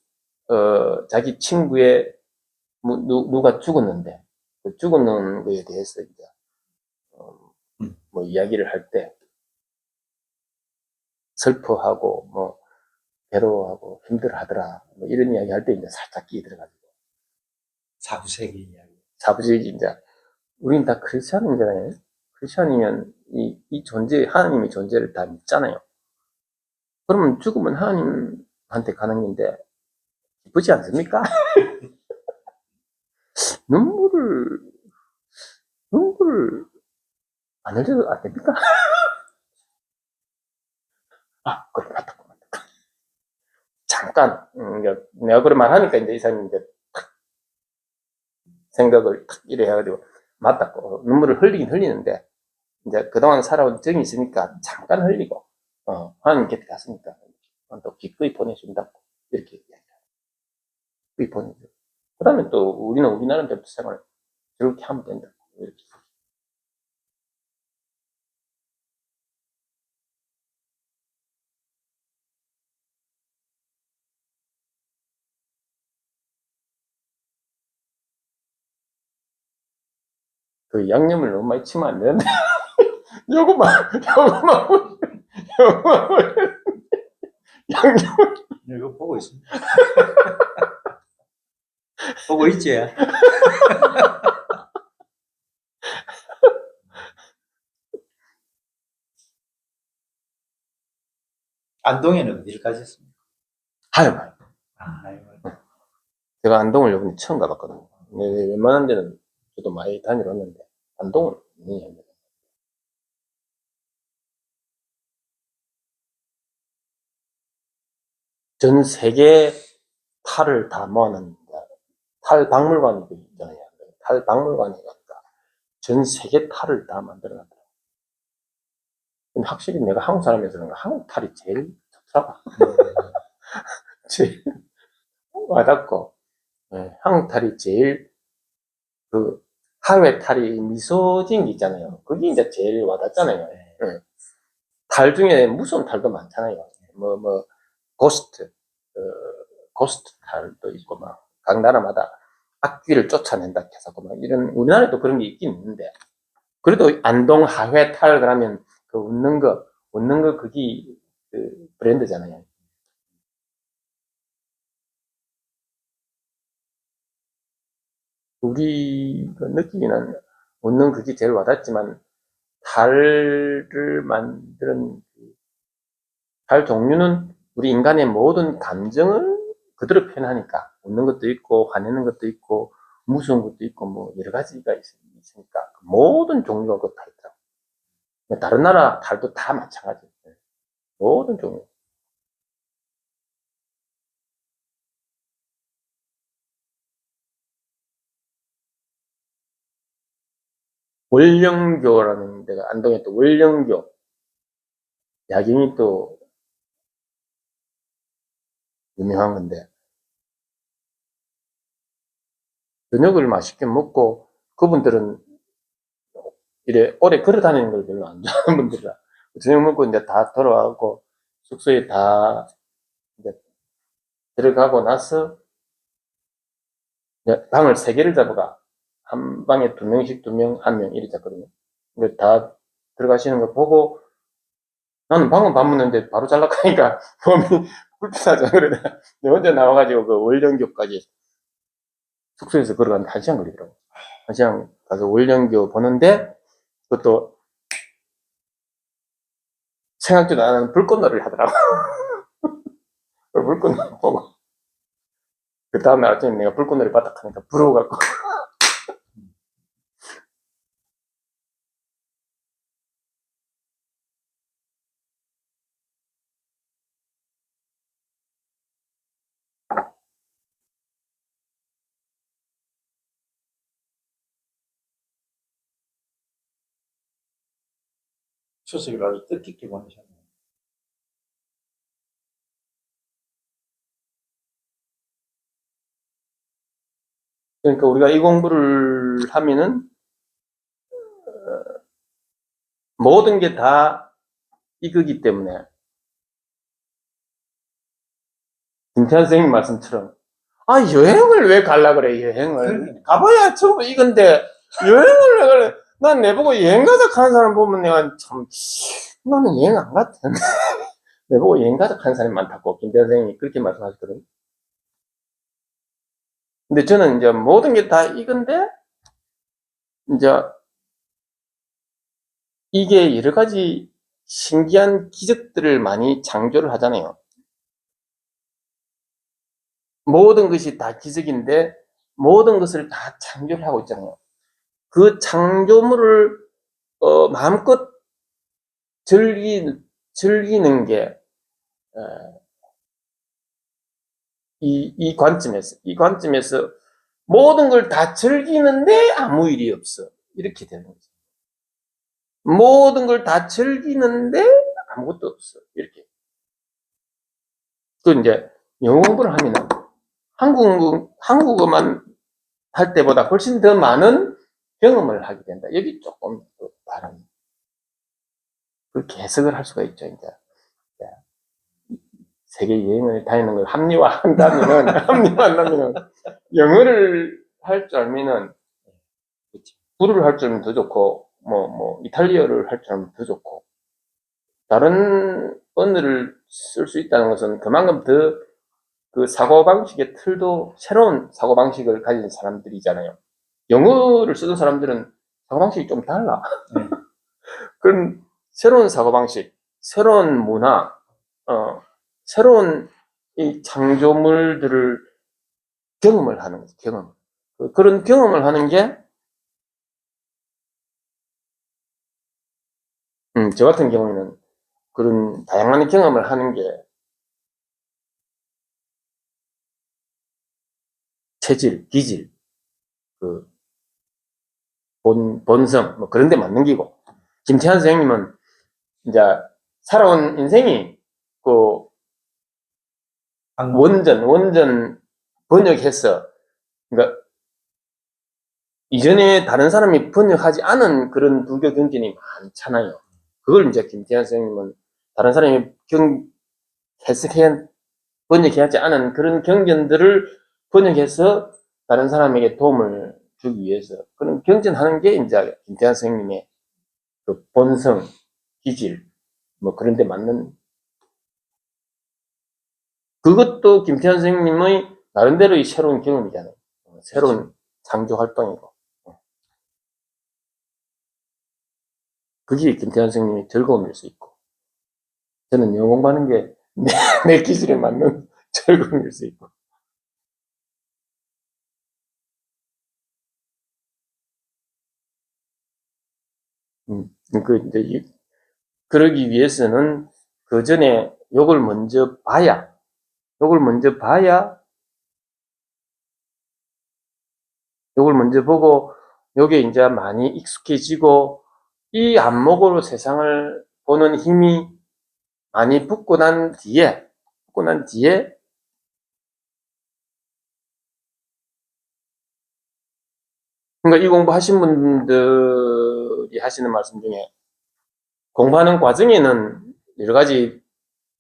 자기 친구의, 누가 죽었는데, 그 죽었는 거에 대해서 이제, 뭐 이야기를 할 때, 슬퍼하고, 뭐, 괴로워하고, 힘들어하더라. 뭐 이런 이야기 할 때 이제 살짝 끼 들어가지고. 사부세계 이야기. 사부지, 이제, 우린 다 크리스천이잖아요. 크리스천이면 이 존재, 하나님의 존재를 다 믿잖아요. 그러면 죽으면 하나님한테 가는 건데, 기쁘지 않습니까? 눈물을 안 흘려도 안 됩니까? 아, 그래, 맞다. 잠깐, 내가 그런 말 하니까 이제 이사님이 이제 생각을 탁 이래 해가지고, 맞다. 눈물을 흘리긴 흘리는데, 이제 그동안 살아온 정이 있으니까 잠깐 흘리고, 하나님 곁에 갔으니까, 또 기꺼이 보내준다고, 이렇게 얘기해요. 기꺼이 보내줘. 그 다음에 또 우리는 우리 나름대로 생활을 그렇게 하면 된다고, 이렇게. 그 양념을 너무 많이 치면 안 되는데, 요거만, 양념. 이거 보고 있습니다. 보고 있지? 안동에는 어디를 가셨습니까? 아유, 아유, 제가 안동을 요번에 처음 가봤거든요. 근데 웬만한 데는 저도 많이 다녀왔는데, 안동은 아니에요. 전 세계 탈을 다 모아놓은 탈 박물관이 있잖아요. 탈 박물관이 있다. 전 세계 탈을 다 만들어놨더라고요. 근데 확실히 내가 한국 사람이어서 그런가 한국 탈이 제일 좋더라고. 제일 와닿고, 한국 탈이 제일 그 하회 탈이 미소진 게 있잖아요. 그게 이제 제일 와닿잖아요. 탈 중에 무서운 탈도 많잖아요. 고스트, 어, 고스트 탈도 있고, 각 나라마다 악귀를 쫓아낸다 해서, 이런, 우리나라에도 그런 게 있긴 있는데, 그래도 안동 하회 탈, 그러면 그 웃는 거, 그게 그 브랜드잖아요. 우리가 느끼기는 웃는 그게 제일 와닿지만, 탈을 만드는, 달 종류는 우리 인간의 모든 감정을 그대로 표현하니까, 웃는 것도 있고 화내는 것도 있고 무서운 것도 있고 뭐 여러 가지가 있으니까 모든 종류가 그다 있더라고. 다른 나라 달도 다 마찬가지예요. 모든 종류. 월령교라는 데가 안동에 또 월령교 야경이 또 유명한 건데, 저녁을 맛있게 먹고 그분들은 이래 오래 걸어 다니는 걸 별로 안 좋아하는 분들이라 저녁 먹고 이제 다 돌아와고 숙소에 다 이제 들어가고 나서 방을 세 개를 잡아가 한 방에 두 명씩 두 명, 한 명 이렇게 잡거든요. 근데 다 들어가시는 거 보고 나는 방은 밥 먹는데 바로 잘락하니까 몸이 불편하죠. 그러다 내 혼자 나와가지고 그 월령교까지 숙소에서 걸어가는데 1시간 걸리더라고. 1시간 가서 월령교 보는데 그것도 생각지도 않은 불꽃놀이를 하더라고. 불꽃놀이 보고 그 다음날 아침에 내가 불꽃놀이 바닥하니까 부러워갖고 추석을 아주 뜻깊게 보내셨네요. 그러니까 우리가 이 공부를 하면은 모든 게 다 이거기 때문에 김태환 선생님 말씀처럼 여행을 왜 갈라 그래 여행을 가봐야 처음 이건데 여행을 왜 갈래. 난 내보고 여행 가자 하는 사람 보면 내가 참 나는 여행 안 갔다. 내보고 여행 가자 하는 사람이 많다고 김태환 선생님이 그렇게 말씀하시거든요. 근데 저는 이제 모든 게 다 이건데 이제 이게 여러 가지 신기한 기적들을 많이 창조를 하잖아요. 모든 것이 다 기적인데 모든 것을 다 창조를 하고 있잖아요. 그 창조물을 마음껏 즐기는 게 이 관점에서 모든 걸 다 즐기는데 아무 일이 없어. 이렇게 되는 거죠. 모든 걸 다 즐기는데 아무것도 없어. 이렇게. 그 이제 영어 공부를 하면은 한국어만 할 때보다 훨씬 더 많은 경험을 하게 된다. 여기 조금 다른 그렇게 해석을 할 수가 있죠. 이제 세계 여행을 다니는 걸 합리화한다면은 영어를 할 줄 알면은 불어를 할 줄 알면 더 좋고 이탈리아를 할 줄 알면 더 좋고 다른 언어를 쓸 수 있다는 것은 그만큼 더 그 사고방식의 틀도 새로운 사고방식을 가진 사람들이잖아요. 영어를 쓰는 사람들은 사고방식이 좀 달라. 그런 새로운 사고방식, 새로운 문화, 새로운 이 창조물들을 경험을 하는 거죠, 경험. 그런 경험을 하는 게, 저 같은 경우에는 그런 다양한 경험을 하는 게 체질, 기질, 그 본성, 뭐 그런 데 맞는 기고. 김태환 선생님은 이제 살아온 인생이 그 원전 번역해서, 그러니까 이전에 다른 사람이 번역하지 않은 그런 불교 경전이 많잖아요. 그걸 이제 김태환 선생님은 다른 사람이 해석해 번역하지 않은 그런 경전들을 번역해서 다른 사람에게 도움을 주기 위해서 그런 경전하는 게 이제 김태환 선생님의 그 본성, 기질, 뭐 그런 데 맞는 그것도 김태환 선생님의 나름대로의 새로운 경험이잖아요. 새로운 창조 활동이고. 그게 김태환 선생님의 즐거움일 수 있고. 저는 영어 공부하는 게 내 기질에 맞는 즐거움일 수 있고. 이제 그러기 위해서는 그 전에 요걸 먼저 봐야, 요걸 먼저 봐야, 요걸 먼저 보고, 요게 이제 많이 익숙해지고, 이 안목으로 세상을 보는 힘이 많이 붙고 난 뒤에, 그러니까 이 공부하신 분들이 하시는 말씀 중에, 공부하는 과정에는 여러 가지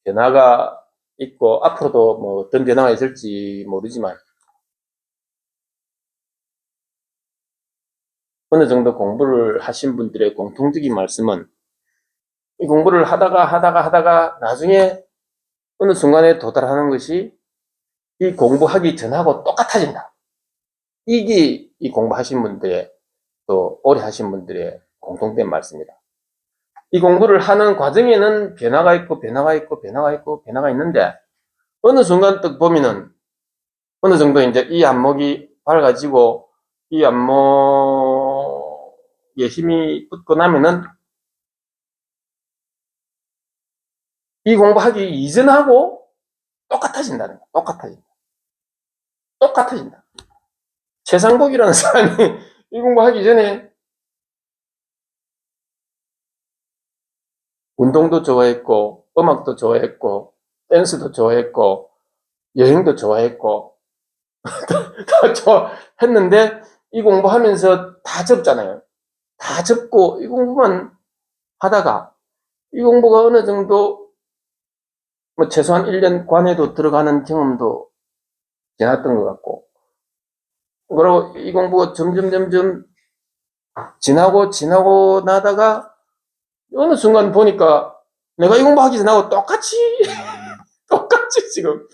변화가 있고, 앞으로도 뭐 어떤 변화가 있을지 모르지만, 어느 정도 공부를 하신 분들의 공통적인 말씀은 이 공부를 하다가 나중에 어느 순간에 도달하는 것이 이 공부하기 전하고 똑같아진다. 이게 이 공부하신 분들의 또 오래 하신 분들의 공통된 말씀이다. 이 공부를 하는 과정에는 변화가 있는데 어느 순간 딱 보면은 어느 정도 이제 이 안목이 밝아지고 이 안목에 힘이 붙고 나면은 이 공부하기 이전하고 똑같아진다는 거야. 똑같아진다. 최상복이라는 사람이 이 공부하기 전에 운동도 좋아했고, 음악도 좋아했고, 댄스도 좋아했고, 여행도 좋아했고, 다 좋아했는데, 이 공부하면서 다 접잖아요. 다 접고, 이 공부만 하다가, 이 공부가 어느 정도, 뭐, 최소한 1년 관에도 들어가는 경험도 지났던 것 같고, 그리고 이 공부가 점점 지나고 나다가, 어느 순간 보니까 내가 이 공부하기 전하고 똑같이 지금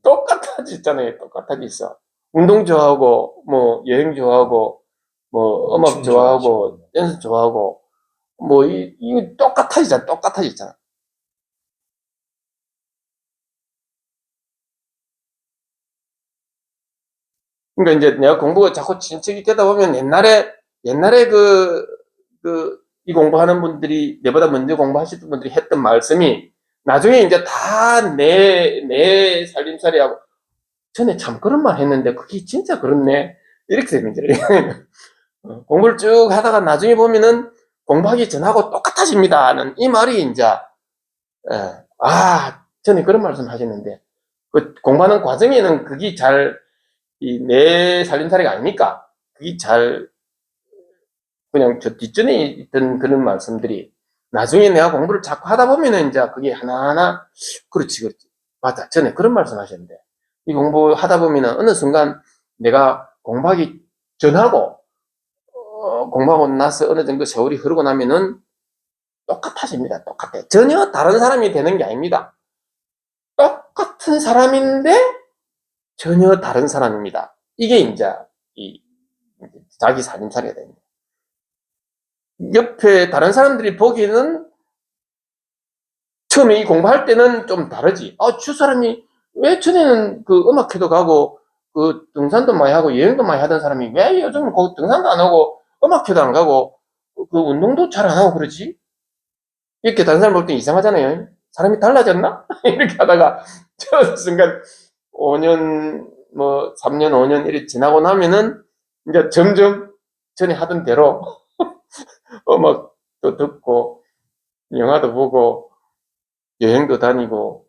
똑같아졌잖아요. 똑같아졌어. 운동 좋아하고, 뭐, 여행 좋아하고, 뭐, 음악 좋아하고, 댄스 좋아하고, 뭐, 이거 똑같아졌잖아. 그러니까 이제 내가 공부가 자꾸 진척이 되다 보면 옛날에 이 공부하는 분들이, 내보다 먼저 공부하시던 분들이 했던 말씀이 나중에 이제 다 내 살림살이하고, 전에 참 그런 말 했는데 그게 진짜 그렇네. 이렇게 되는 거예요. 공부를 쭉 하다가 나중에 보면은 공부하기 전하고 똑같아집니다는 이 말이 이제, 전에 그런 말씀 하셨는데, 그 공부하는 과정에는 그게 잘, 내 살림살이가 아니니까, 그게 잘, 그냥 저 뒷전에 있던 그런 말씀들이, 나중에 내가 공부를 자꾸 하다 보면은 이제 그게 하나하나, 그렇지. 맞다. 전에 그런 말씀 하셨는데, 이 공부하다 보면은 어느 순간 내가 공부하기 전하고, 공부하고 나서 어느 정도 세월이 흐르고 나면은 똑같아집니다. 똑같아. 전혀 다른 사람이 되는 게 아닙니다. 똑같은 사람인데 전혀 다른 사람입니다. 이게 이제 이 자기 살림살이가 됩니다. 옆에 다른 사람들이 보기에는 처음에 이 공부할 때는 좀 다르지. 저 사람이 왜 전에는 그 음악회도 가고 그 등산도 많이 하고 여행도 많이 하던 사람이 왜 요즘은 그 등산도 안 하고 음악회도 안 가고 그 운동도 잘 안 하고 그러지? 이렇게 다른 사람 볼 때 이상하잖아요. 사람이 달라졌나? 이렇게 하다가 저 순간 5년, 3년, 5년 이렇게 지나고 나면은 이제 점점 전에 하던 대로 음악도 듣고 영화도 보고 여행도 다니고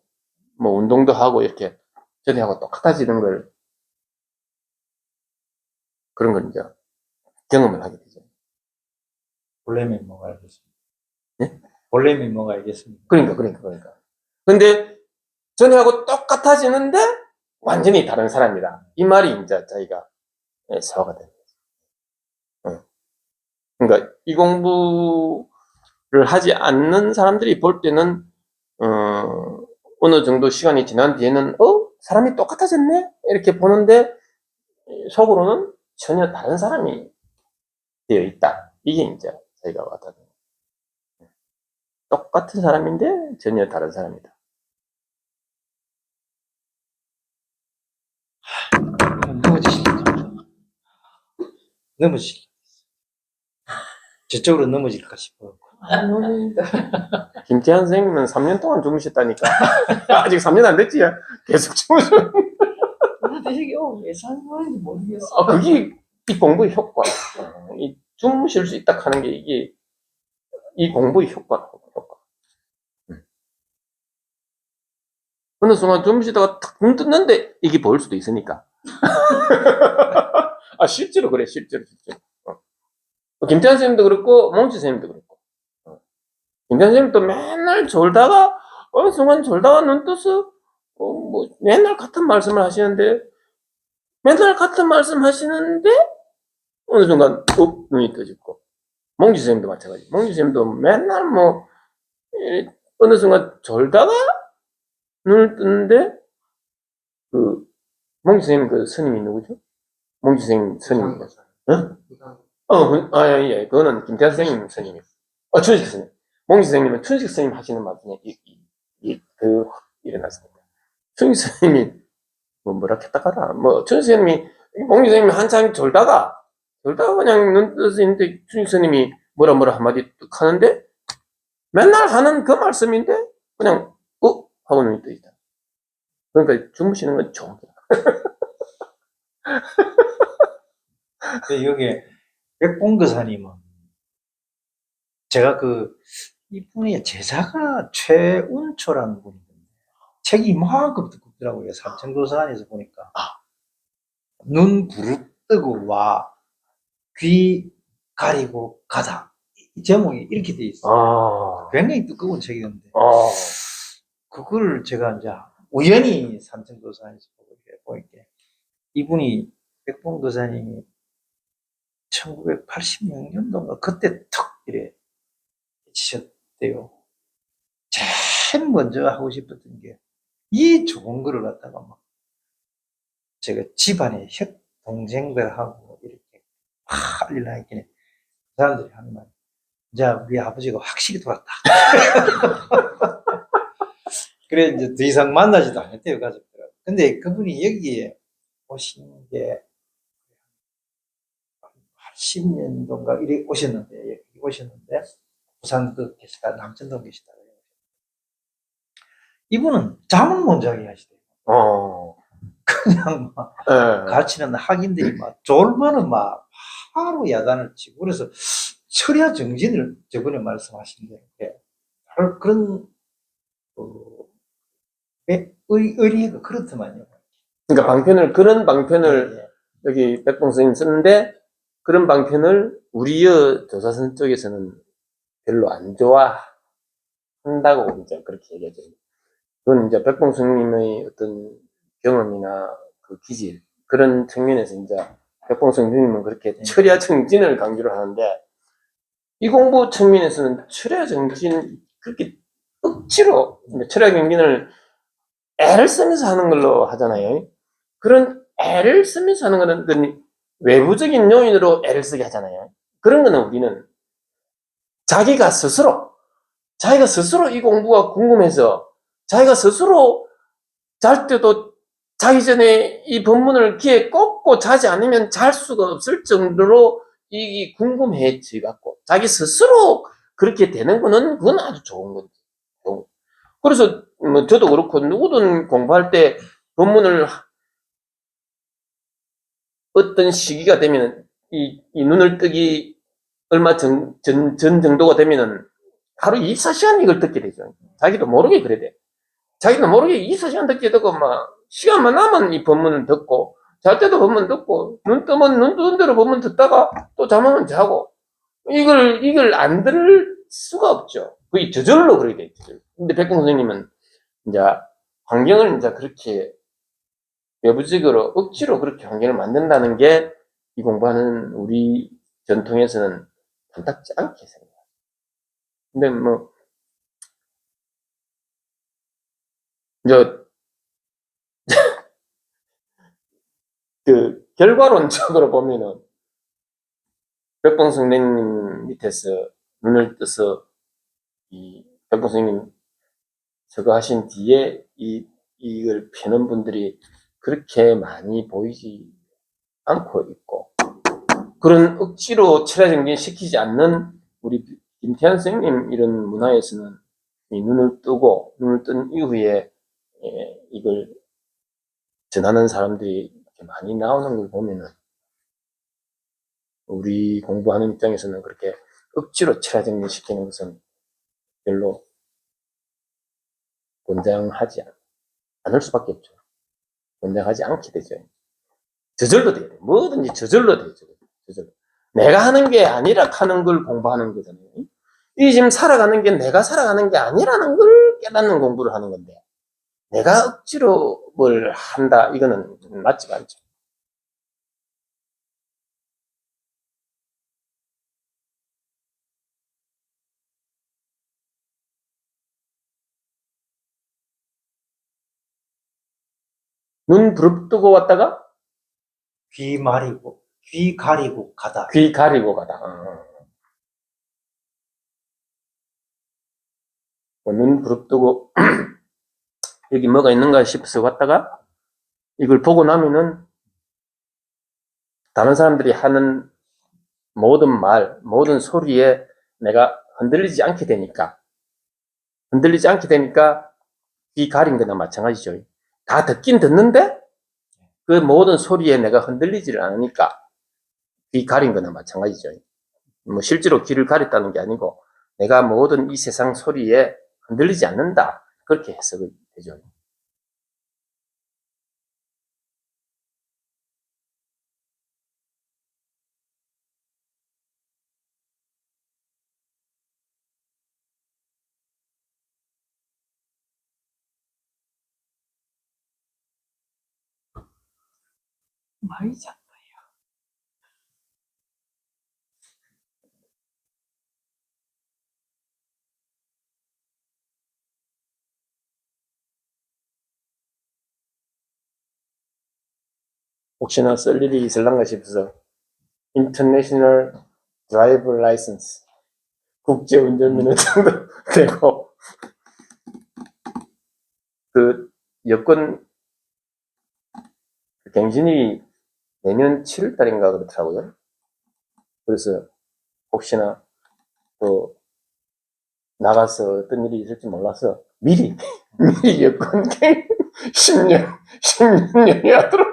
운동도 하고 이렇게 전에 하고 똑같아지는 걸, 그런 걸 이제 경험을 하게 되죠. 본래미 뭐가 알겠습니다. 예? 본래미 뭐가 알겠습니다. 그러니까. 근데 전에하고 똑같아지는데 완전히 다른 사람이다. 이 말이 이제 자기가 사화가 되는 거죠. 그러니까 이 공부를 하지 않는 사람들이 볼 때는 어느 정도 시간이 지난 뒤에는 사람이 똑같아졌네? 이렇게 보는데 속으로는 전혀 다른 사람이 되어 있다. 이게 이제 저희가 와닿는 거예요. 똑같은 사람인데 전혀 다른 사람이다. 넘어지실까? 저쪽으로 넘어질까 싶어. 김태환 선생님은 3년 동안 주무셨다니까. 아직 3년 안 됐지? 계속 주무셔. 이게 왜 사는 건지 모르겠어. 그게 이 공부의 효과. 이 주무실 수 있다 하는 게 이게 이 공부의 효과. 어느 순간 주무시다가 탁 눈 떴는데 이게 보일 수도 있으니까. 실제로 그래, 실제로. 김태환 선생님도 그렇고, 몽치 선생님도 그렇고. 김태환 선생님도 맨날 졸다가, 어느 순간 졸다가 눈 떠서, 맨날 같은 말씀을 하시는데, 어느 순간, 눈이 떠지고. 몽지 선생님도 마찬가지. 몽지 선생님도 맨날 어느 순간 졸다가 눈을 뜨는데, 몽지 선생님 그 스님이 누구죠? 몽지 선생님 스님이. 예. 그거는 김태환 선생님 스님이에요. 춘식 스님. 몽지 선생님은 춘식 스님 하시는 말 중에 일어났습니다. 춘식 스님이, 뭐라 했다가라. 춘식 스님이, 몽지 선생님이 한참 졸다가 그냥 눈 떠서 있는데 춘식 스님이 뭐라 한마디 뚝 하는데, 맨날 하는 그 말씀인데, 그냥, 하고 눈이 떠 있다. 그러니까 주무시는 건 좋은 거야. 여기 백봉거사님은 제가 이분의 제자가 최운초라는 분인데 책이 이만큼 두껍더라고요. 삼천도서 안에서 보니까 눈 부릅뜨고 와 귀 가리고 가다, 이 제목이 이렇게 돼 있어요. 굉장히 두꺼운 책이었는데 그걸 제가 이제 우연히 삼천도서 안에서 보니까 이분이 백봉도사님이 1986년도인가 그때 턱 이래 지셨대요. 제일 먼저 하고 싶었던 게 이 좋은 거를 갖다가 막 제가 집안에 동생들하고 이렇게 막 알리려 했더니 그 사람들이 하는 말이, 이제 우리 아버지가 확실히 돌았다. 그래 이제 더 이상 만나지도 않았대요, 가족들하고. 근데 그분이 여기에 오신 게 80년도인가 이래 오셨는데, 여기 오셨는데, 부산도 계시다, 남천도 계시다. 이분은 잠은 못 자게 하시대요. 그냥 막 예. 가르치는 학인들이 막 졸면은 막 하루 야단을 치고, 그래서 철야 정진을 저번에 말씀하시는데, 바로 그런, 의리가 그렇더만요. 그러니까 그런 방편을 예, 여기 백봉 선생님 쓰는데, 그런 방편을 우리의 조사선 쪽에서는 별로 안 좋아한다고 이제 그렇게 얘기하죠. 그건 이제 백봉 선생님의 어떤 경험이나 그 기질, 그런 측면에서 이제 백봉 선생님은 그렇게 철야 정진을 강조를 하는데, 이 공부 측면에서는 철야 정진, 그렇게 억지로 철야 정진을 애를 쓰면서 하는 걸로 하잖아요. 그런 애를 쓰면서 하는 거는 그 외부적인 요인으로 애를 쓰게 하잖아요. 그런 거는 우리는 자기가 스스로 이 공부가 궁금해서 자기가 스스로 잘 때도 자기 전에 이 본문을 귀에 꽂고 자지 않으면 잘 수가 없을 정도로 이 궁금해지 갖고 자기 스스로 그렇게 되는 거는 그건 아주 좋은 거죠. 그래서 뭐 저도 그렇고 누구든 공부할 때 본문을 어떤 시기가 되면 이 눈을 뜨기 얼마 전 정도가 되면은 하루 24시간 이걸 듣게 되죠. 자기도 모르게 그래 돼. 자기도 모르게 24시간 듣게 되고 막 시간만 나면 이 본문을 듣고 잘 때도 본문 듣고 눈 뜨면 눈 뜨는 대로 본문 듣다가 또 잠오면 자고 이걸 안 들을 수가 없죠. 거의 저절로 그렇게 돼 있죠. 근데 백공 선생님은 이제 환경을 이제 그렇게 외부적으로 억지로 그렇게 환경을 만든다는 게 이 공부하는 우리 전통에서는 탐탁지 않게 생각해요. 근데 뭐, 이제, 그, 결과론적으로 보면은, 백봉 선생님 밑에서 눈을 떠서, 백봉 선생님 저거 하신 뒤에 이걸 펴는 분들이 그렇게 많이 보이지 않고 있고, 그런 억지로 철야정진 시키지 않는 우리 김태현 선생님 이런 문화에서는 이 눈을 뜬 이후에 이걸 전하는 사람들이 이렇게 많이 나오는 걸 보면은 우리 공부하는 입장에서는 그렇게 억지로 철야정진 시키는 것은 별로 권장하지 않을 수밖에 없죠. 권장하지 않게 되죠. 저절로 돼야 돼. 뭐든지 저절로 되죠. 저절로. 내가 하는 게 아니라 하는 걸 공부하는 거잖아요. 이 지금 살아가는 게 내가 살아가는 게 아니라는 걸 깨닫는 공부를 하는 건데, 내가 억지로 뭘 한다, 이거는 맞지가 않죠. 눈 부릅뜨고 왔다가 귀 가리고 가다. 귀 가리고 가다. 눈 부릅뜨고 여기 뭐가 있는가 싶어서 왔다가 이걸 보고 나면은 다른 사람들이 하는 모든 말, 모든 소리에 내가 흔들리지 않게 되니까 귀 가린 거나 마찬가지죠. 다 듣긴 듣는데 그 모든 소리에 내가 흔들리지를 않으니까 귀 가린 거나 마찬가지죠. 뭐 실제로 귀를 가렸다는 게 아니고 내가 모든 이 세상 소리에 흔들리지 않는다. 그렇게 해석이 되죠. 많이 자. 혹시나 쓸 일이 있을란가 싶어서 International Driver License 국제 운전면허증도 되고 그 여권 갱신이 내년 7월 달인가 그렇더라고요. 그래서 혹시나 또 나가서 어떤 일이 있을지 몰라서 미리 여권 10년 하도록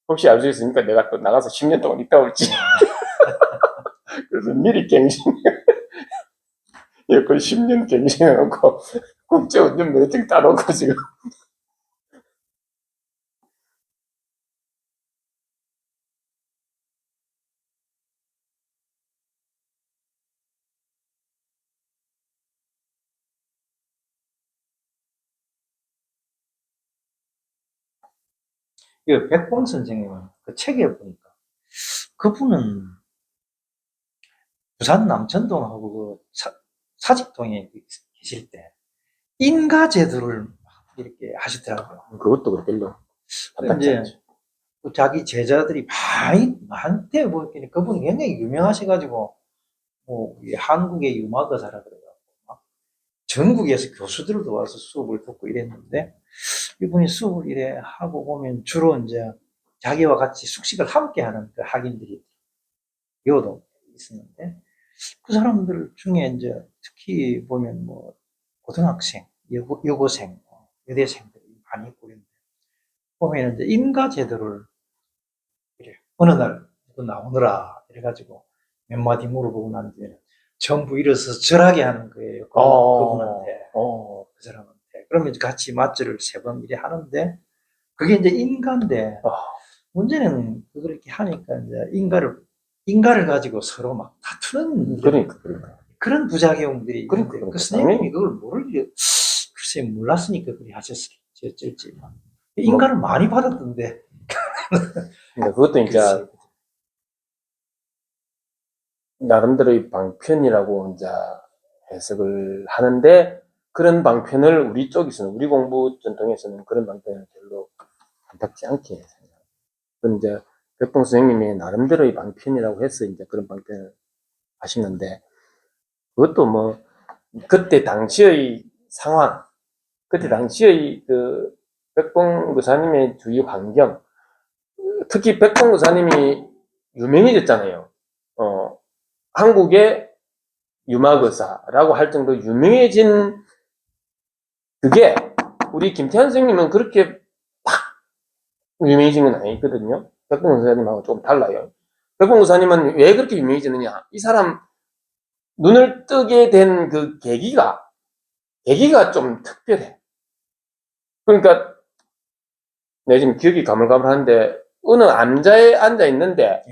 혹시 알 수 있으니까 내가 또 나가서 10년 동안 있다 올지 그래서 미리 갱신 여권 10년 갱신해놓고 국제 운전면허증 따놓고 지금 그 백봉 선생님은 그 책에 보니까 그분은 부산 남천동하고 그 사직동에 계실 때 인가 제도를 막 이렇게 하시더라고요. 그것도 그렇길래 답답지 이제 않죠. 또 자기 제자들이 많대 보이니 그분이 굉장히 유명하셔가지고 뭐 이 한국의 유마거사라 그래가지고 막 전국에서 교수들도 와서 수업을 듣고 이랬는데 이분이 수업을 이래 하고 보면 주로 이제 자기와 같이 숙식을 함께 하는 그 학인들이 여도 있었는데 그 사람들 중에 이제 특히 보면 뭐 고등학생, 여고생, 여대생들이 많이 있고 그랬는데 보면 이제 인가 제도를 이래 어느 날 누구 나오느라 이래가지고 몇 마디 물어보고 난 뒤에 전부 일어서 절하게 하는 거예요. 그분한테, 그 사람한테. 그러면 이제 같이 맞절을 3번 이래 하는데 그게 이제 인가인데 문제는 그걸 이렇게 하니까 이제 인가를 가지고 서로 막 다투는 그러니까 그런 부작용들이 그러니까, 있는데 그러니까. 그 선생님이 그걸 모르게 글쎄 몰랐으니까 그리 하셨을지 어쩔지 인가를 많이 받았던데 근데 그것도 이제 글쎄. 나름대로의 방편이라고 이제 해석을 하는데 그런 방편을 우리 쪽에서는 우리 공부 전통에서는 그런 방편을 별로 안타깝지 않게 생각합니다. 그건 이제 백봉 선생님이 나름대로의 방편이라고 해서 이제 그런 방편을 하시는데 그것도 뭐 그때 당시의 상황, 그때 당시의 그 백봉 의사님의 주위 환경, 특히 백봉 의사님이 유명해졌잖아요. 한국의 유마거사라고 할 정도로 유명해진 그게 우리 김태환 선생님은 그렇게 팍 유명해진 건 아니거든요. 백봉 의사님하고 조금 달라요. 백봉 의사님은 왜 그렇게 유명해지느냐? 이 사람 눈을 뜨게 된 그 계기가 좀 특별해. 그러니까 내가 지금 기억이 가물가물한데 어느 암자에 앉아 있는데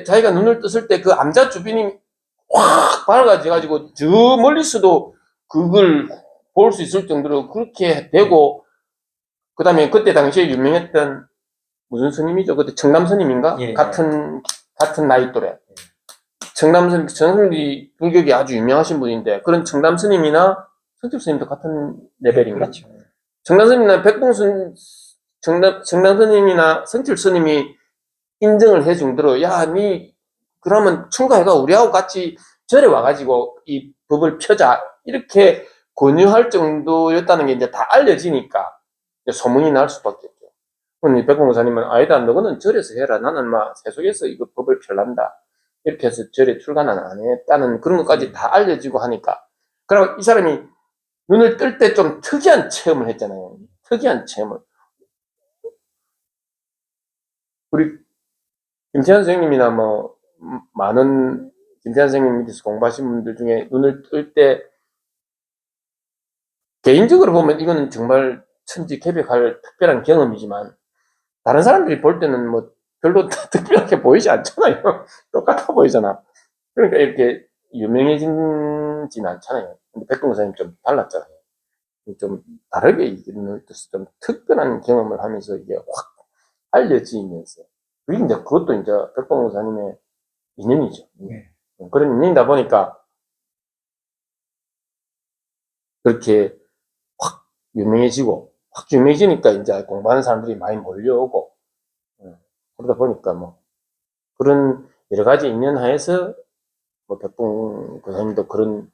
자기가 눈을 떴을 때 그 암자 주변이 확 밝아져가지고 저 멀리서도 그걸 볼 수 있을 정도로 그렇게 되고 그 다음에 그때 당시에 유명했던 무슨 스님이죠? 그때 청남 스님인가? 예, 예. 같은 나이 또래. 청남 스님이 불교계 아주 유명하신 분인데 그런 청남 스님이나 성철 스님도 같은 레벨인가? 그렇죠. 청남 스님이나 백봉순 청남 스님이나 성철 스님이 인정을 해 정도로 야, 니 그러면 출가해가 우리하고 같이 절에 와가지고 이 법을 펴자 이렇게 권유할 정도였다는 게 이제 다 알려지니까 이제 소문이 날 수밖에 없죠. 그럼 백공사님은 아니다, 너는 절에서 해라. 나는 막 세속에서 이거 법을 펴란다. 이렇게 해서 절에 출가는 안 했다는 그런 것까지 다 알려지고 하니까. 그리고 이 사람이 눈을 뜰 때 좀 특이한 체험을 했잖아요. 특이한 체험을. 우리 김태현 선생님이나 뭐 많은 김태현 선생님 밑에서 공부하신 분들 중에 눈을 뜰 때 개인적으로 보면 이거는 정말 천지개벽할 특별한 경험이지만 다른 사람들이 볼 때는 뭐 별로 특별하게 보이지 않잖아요. 똑같아 보이잖아. 그러니까 이렇게 유명해지진 않잖아요. 근데 백봉 선생님 좀 달랐잖아요. 좀 다르게 눈을 떠서 좀 특별한 경험을 하면서 이게 확 알려지면서 그게 이제 그것도 이제 백봉 선생님의 인연이죠. 네. 그런 인연이다 보니까 그렇게 확 유명해지니까 이제 공부하는 사람들이 많이 몰려오고, 그러다 보니까 뭐, 그런 여러 가지 인연 하에서, 뭐, 백봉 교사님도 그런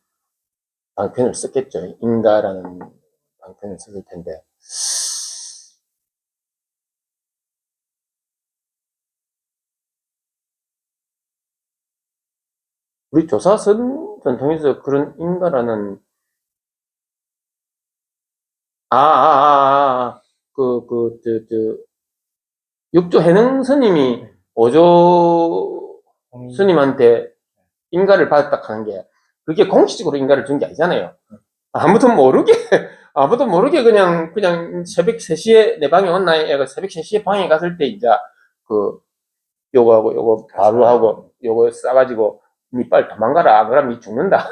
방편을 썼겠죠. 인가라는 방편을 썼을 텐데. 우리 조사선 전통에서 그런 인가라는, 육조 해능 스님이 오조 스님한테 인가를 받았다 하는 게, 그게 공식적으로 인가를 준 게 아니잖아요. 아무도 모르게, 아무도 모르게 그냥 새벽 3시에 내 방에 온나, 애가 새벽 3시에 방에 갔을 때, 이제, 요거하고 요거 바로 하고, 요거 싸가지고, 니 빨리 도망가라. 안 그러면 니 죽는다.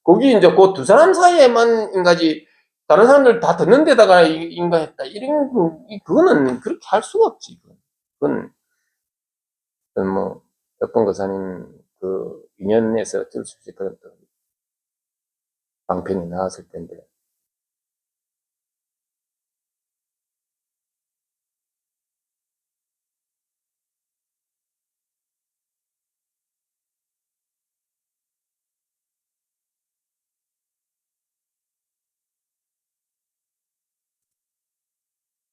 거기 이제 그 두 사람 사이에만 인가지, 다른 사람들 다 듣는 데다가 인가했다. 그거는 그렇게 할 수가 없지. 그건 뭐, 역번 거사님 그 인연에서 어쩔 수 없이 그런 또 방편이 나왔을 텐데.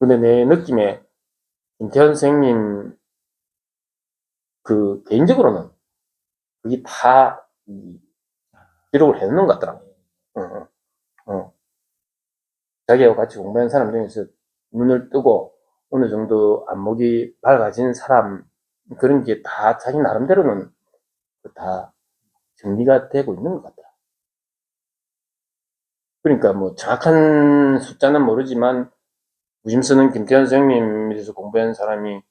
근데 내 느낌에 김태현 선생님 그 개인적으로는 그게 다 기록을 해놓는 것 같더라고. 어, 어. 자기하고 같이 공부한 사람 중에서 눈을 뜨고 어느 정도 안목이 밝아진 사람, 그런 게 다 자기 나름대로는 다 정리가 되고 있는 것 같다. 그러니까 뭐 정확한 숫자는 모르지만 무심스는 김태현 선생님에서 공부한 사람이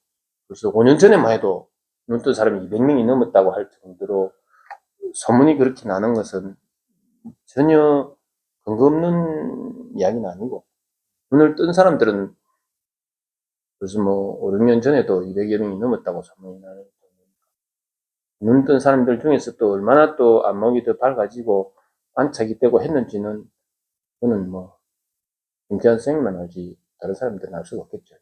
벌써 5년 전에만 해도 눈 뜬 사람이 200명이 넘었다고 할 정도로 소문이 그렇게 나는 것은 전혀 근거 없는 이야기는 아니고, 눈을 뜬 사람들은 벌써 뭐 5, 6년 전에도 200여 명이 넘었다고 소문이 나는, 눈 뜬 사람들 중에서 또 얼마나 또 안목이 더 밝아지고 안착이 되고 했는지는 그는 뭐 김태환 선생님만 알지 다른 사람들은 알 수가 없겠죠.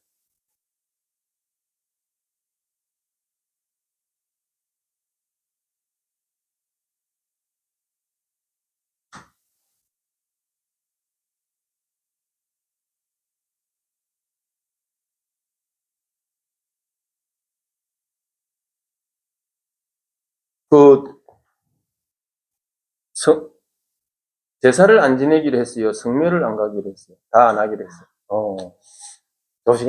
그 제사를 안 지내기로 했어요. 성묘를 안 가기로 했어요. 다 안 하기로 했어요. 조심.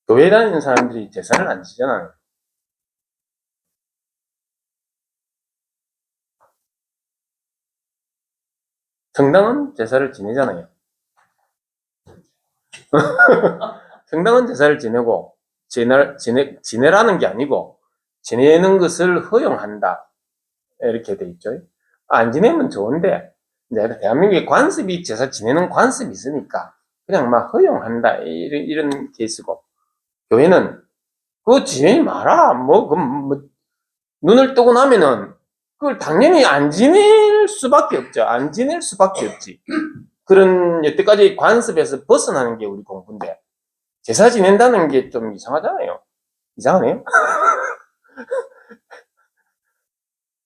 교회 다니는 사람들이 제사를 안 지잖아요. 성당은 제사를 지내잖아요. 성당은 제사를 지내고, 지내라는 게 아니고, 지내는 것을 허용한다. 이렇게 돼 있죠. 안 지내면 좋은데, 이제 대한민국에 관습이 제사 지내는 관습이 있으니까, 그냥 막 허용한다. 이런 케이스고, 교회는 그거 지내지 마라. 눈을 뜨고 나면은, 그걸 당연히 안 지낼 수밖에 없죠. 안 지낼 수밖에 없지. 그런 여태까지 관습에서 벗어나는 게 우리 공부인데, 제사 지낸다는 게 좀 이상하잖아요. 이상하네요.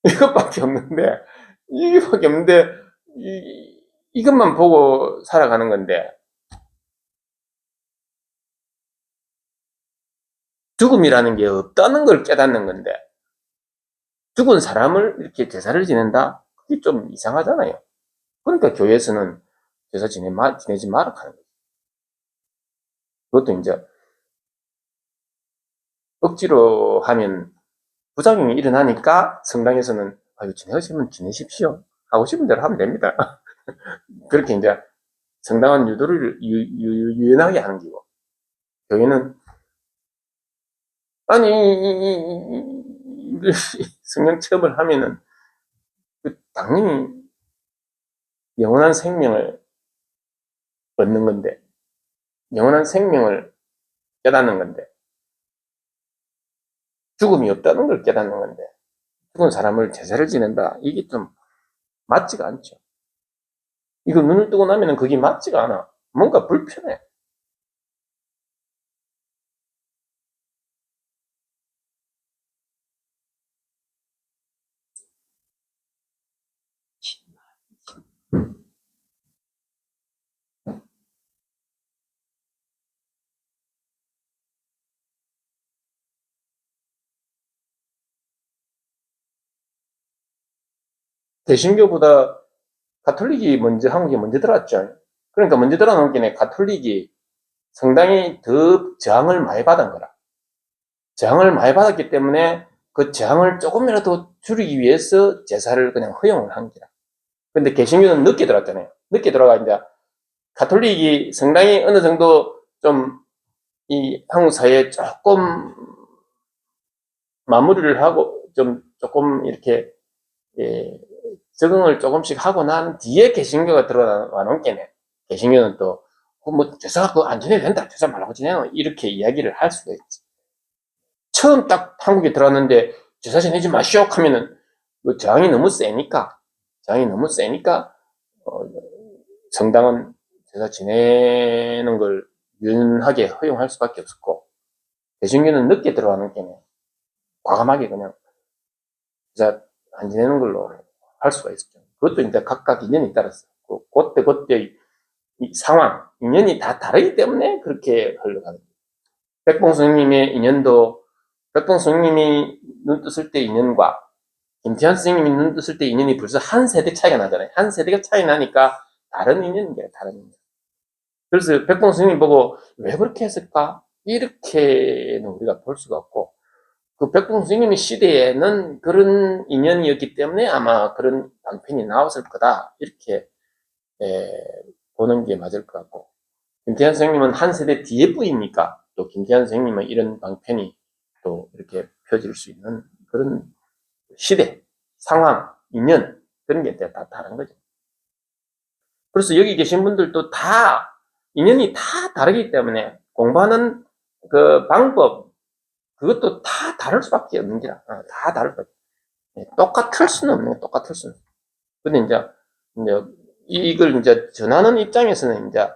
이것밖에 없는데, 이것만 보고 살아가는 건데, 죽음이라는 게 없다는 걸 깨닫는 건데, 죽은 사람을 이렇게 제사를 지낸다? 그게 좀 이상하잖아요. 그러니까 교회에서는 제사 지내지 마라 하는 거죠. 그것도 이제 억지로 하면 부작용이 일어나니까 성당에서는 아유, 지내시면 지내십시오. 하고 싶은 대로 하면 됩니다. 그렇게 이제 성당은 유도를 유연하게 하는 거고, 교회는 아니 성령 체험을 하면은 당연히 영원한 생명을 얻는 건데, 영원한 생명을 깨닫는 건데, 죽음이 없다는 걸 깨닫는 건데, 죽은 사람을 제사를 지낸다, 이게 좀 맞지가 않죠. 이거 눈을 뜨고 나면은 그게 맞지가 않아. 뭔가 불편해. 개신교보다 가톨릭이 먼저 한국에 먼저 들어왔죠. 그러니까 먼저 들어온 게 가톨릭이 상당히 더 저항을 많이 받은 거라. 저항을 많이 받았기 때문에 그 저항을 조금이라도 줄이기 위해서 제사를 그냥 허용을 한 거라. 근데 개신교는 늦게 들어왔잖아요. 늦게 들어가 이제 가톨릭이 상당히 어느 정도 좀 이 한국 사회에 조금 마무리를 하고 좀 조금 이렇게 예, 적응을 조금씩 하고 난 뒤에 개신교가 들어와 놓은 게네. 개신교는 또 뭐 제사가 그거 안 지내도 된다. 제사 말라고 지내노. 이렇게 이야기를 할 수가 있지. 처음 딱 한국에 들어왔는데 제사 지내지 마시오 하면은 그 저항이 너무 세니까 성당은 제사 지내는 걸 유연하게 허용할 수밖에 없었고 개신교는 늦게 들어가는 게네. 과감하게 그냥 제사 안 지내는 걸로 할 수가 있었죠. 그것도 이제 각각 인연이 따랐어. 그때 이 상황, 인연이 다 다르기 때문에 그렇게 흘러가는 거예요. 백봉 스님의 인연도 백봉 스님이 눈 뜨실 때 인연과 김태환 스님이 눈 뜨실 때 인연이 벌써 한 세대 차이가 나잖아요. 한 세대가 차이 나니까 다른 인연인 거예요. 다른 인연. 그래서 백봉 스님 보고 왜 그렇게 했을까? 이렇게는 우리가 볼 수가 없고 그 백봉 스님의 시대에는 그런 인연이었기 때문에 아마 그런 방편이 나왔을 거다. 이렇게 보는 게 맞을 것 같고 김태환 선생님은 한 세대 뒤에 뿌이니까 또 김태환 선생님은 이런 방편이 또 이렇게 펴질 수 있는 그런 시대, 상황, 인연 그런 게 다 다른 거죠. 그래서 여기 계신 분들도 다 인연이 다 다르기 때문에 공부하는 그 방법 그것도 다 다를 수밖에 없는 거라. 다 다를 수밖에. 똑같을 수는 없는 거예요. 똑같을 수는. 근데 이제 이걸 이제 전하는 입장에서는 이제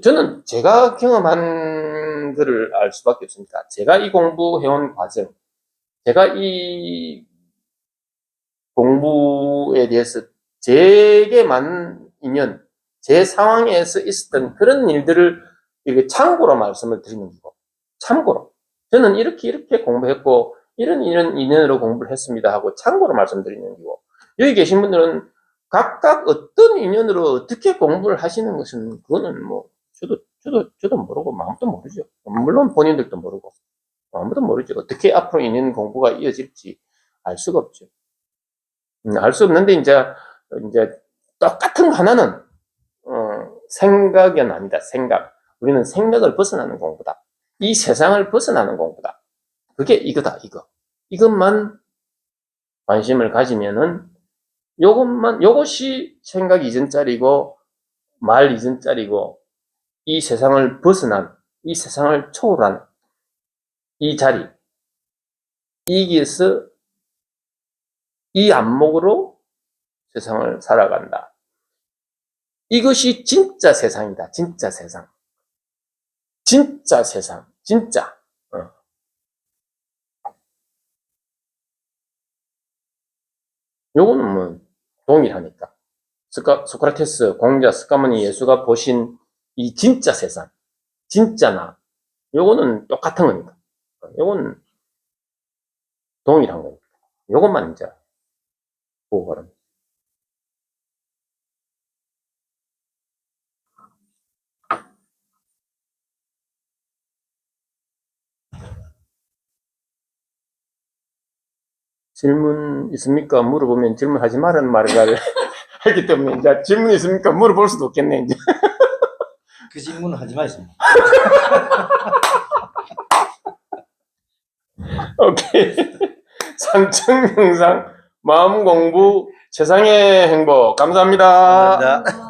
저는 제가 경험한 거를 알 수밖에 없으니까 제가 이 공부해온 과정, 제가 이 공부에 대해서 제게 맞는 인연, 제 상황에서 있었던 그런 일들을 이렇게 참고로 말씀을 드리는 거고, 참고로. 저는 이렇게 공부했고, 이런 인연으로 공부를 했습니다 하고 참고로 말씀드리는 거고, 여기 계신 분들은 각각 어떤 인연으로 어떻게 공부를 하시는 것은, 그거는 뭐, 저도 모르고, 아무도 모르죠. 물론 본인들도 모르고, 아무도 모르죠. 어떻게 앞으로 인연 공부가 이어질지 알 수가 없죠. 알 수 없는데, 이제 똑같은 거 하나는, 생각은 아니다, 생각. 우리는 생각을 벗어나는 공부다. 이 세상을 벗어나는 공부다. 그게 이거다, 이거. 이것만 관심을 가지면은, 요것이 생각 이전짜리고, 말 이전짜리고, 이 세상을 벗어난, 이 세상을 초월한 이 자리, 이기에서 이 안목으로 세상을 살아간다. 이것이 진짜 세상이다. 진짜 세상. 진짜 세상. 진짜. 요거는 뭐 동일하니까. 소크라테스, 공자, 스카모니, 예수가 보신 이 진짜 세상. 진짜 나. 요거는 똑같은 거니까. 요거는 동일한 거니까. 요것만 이제 보고 가랍니다. 질문 있습니까? 물어보면 질문하지 말라는 말을 하기 때문에 이제 질문 있습니까? 물어볼 수도 없겠네 이제. 그 질문은 하지 마세요. 오케이. 상층 영상 마음 공부 세상의 행복 감사합니다. 감사합니다.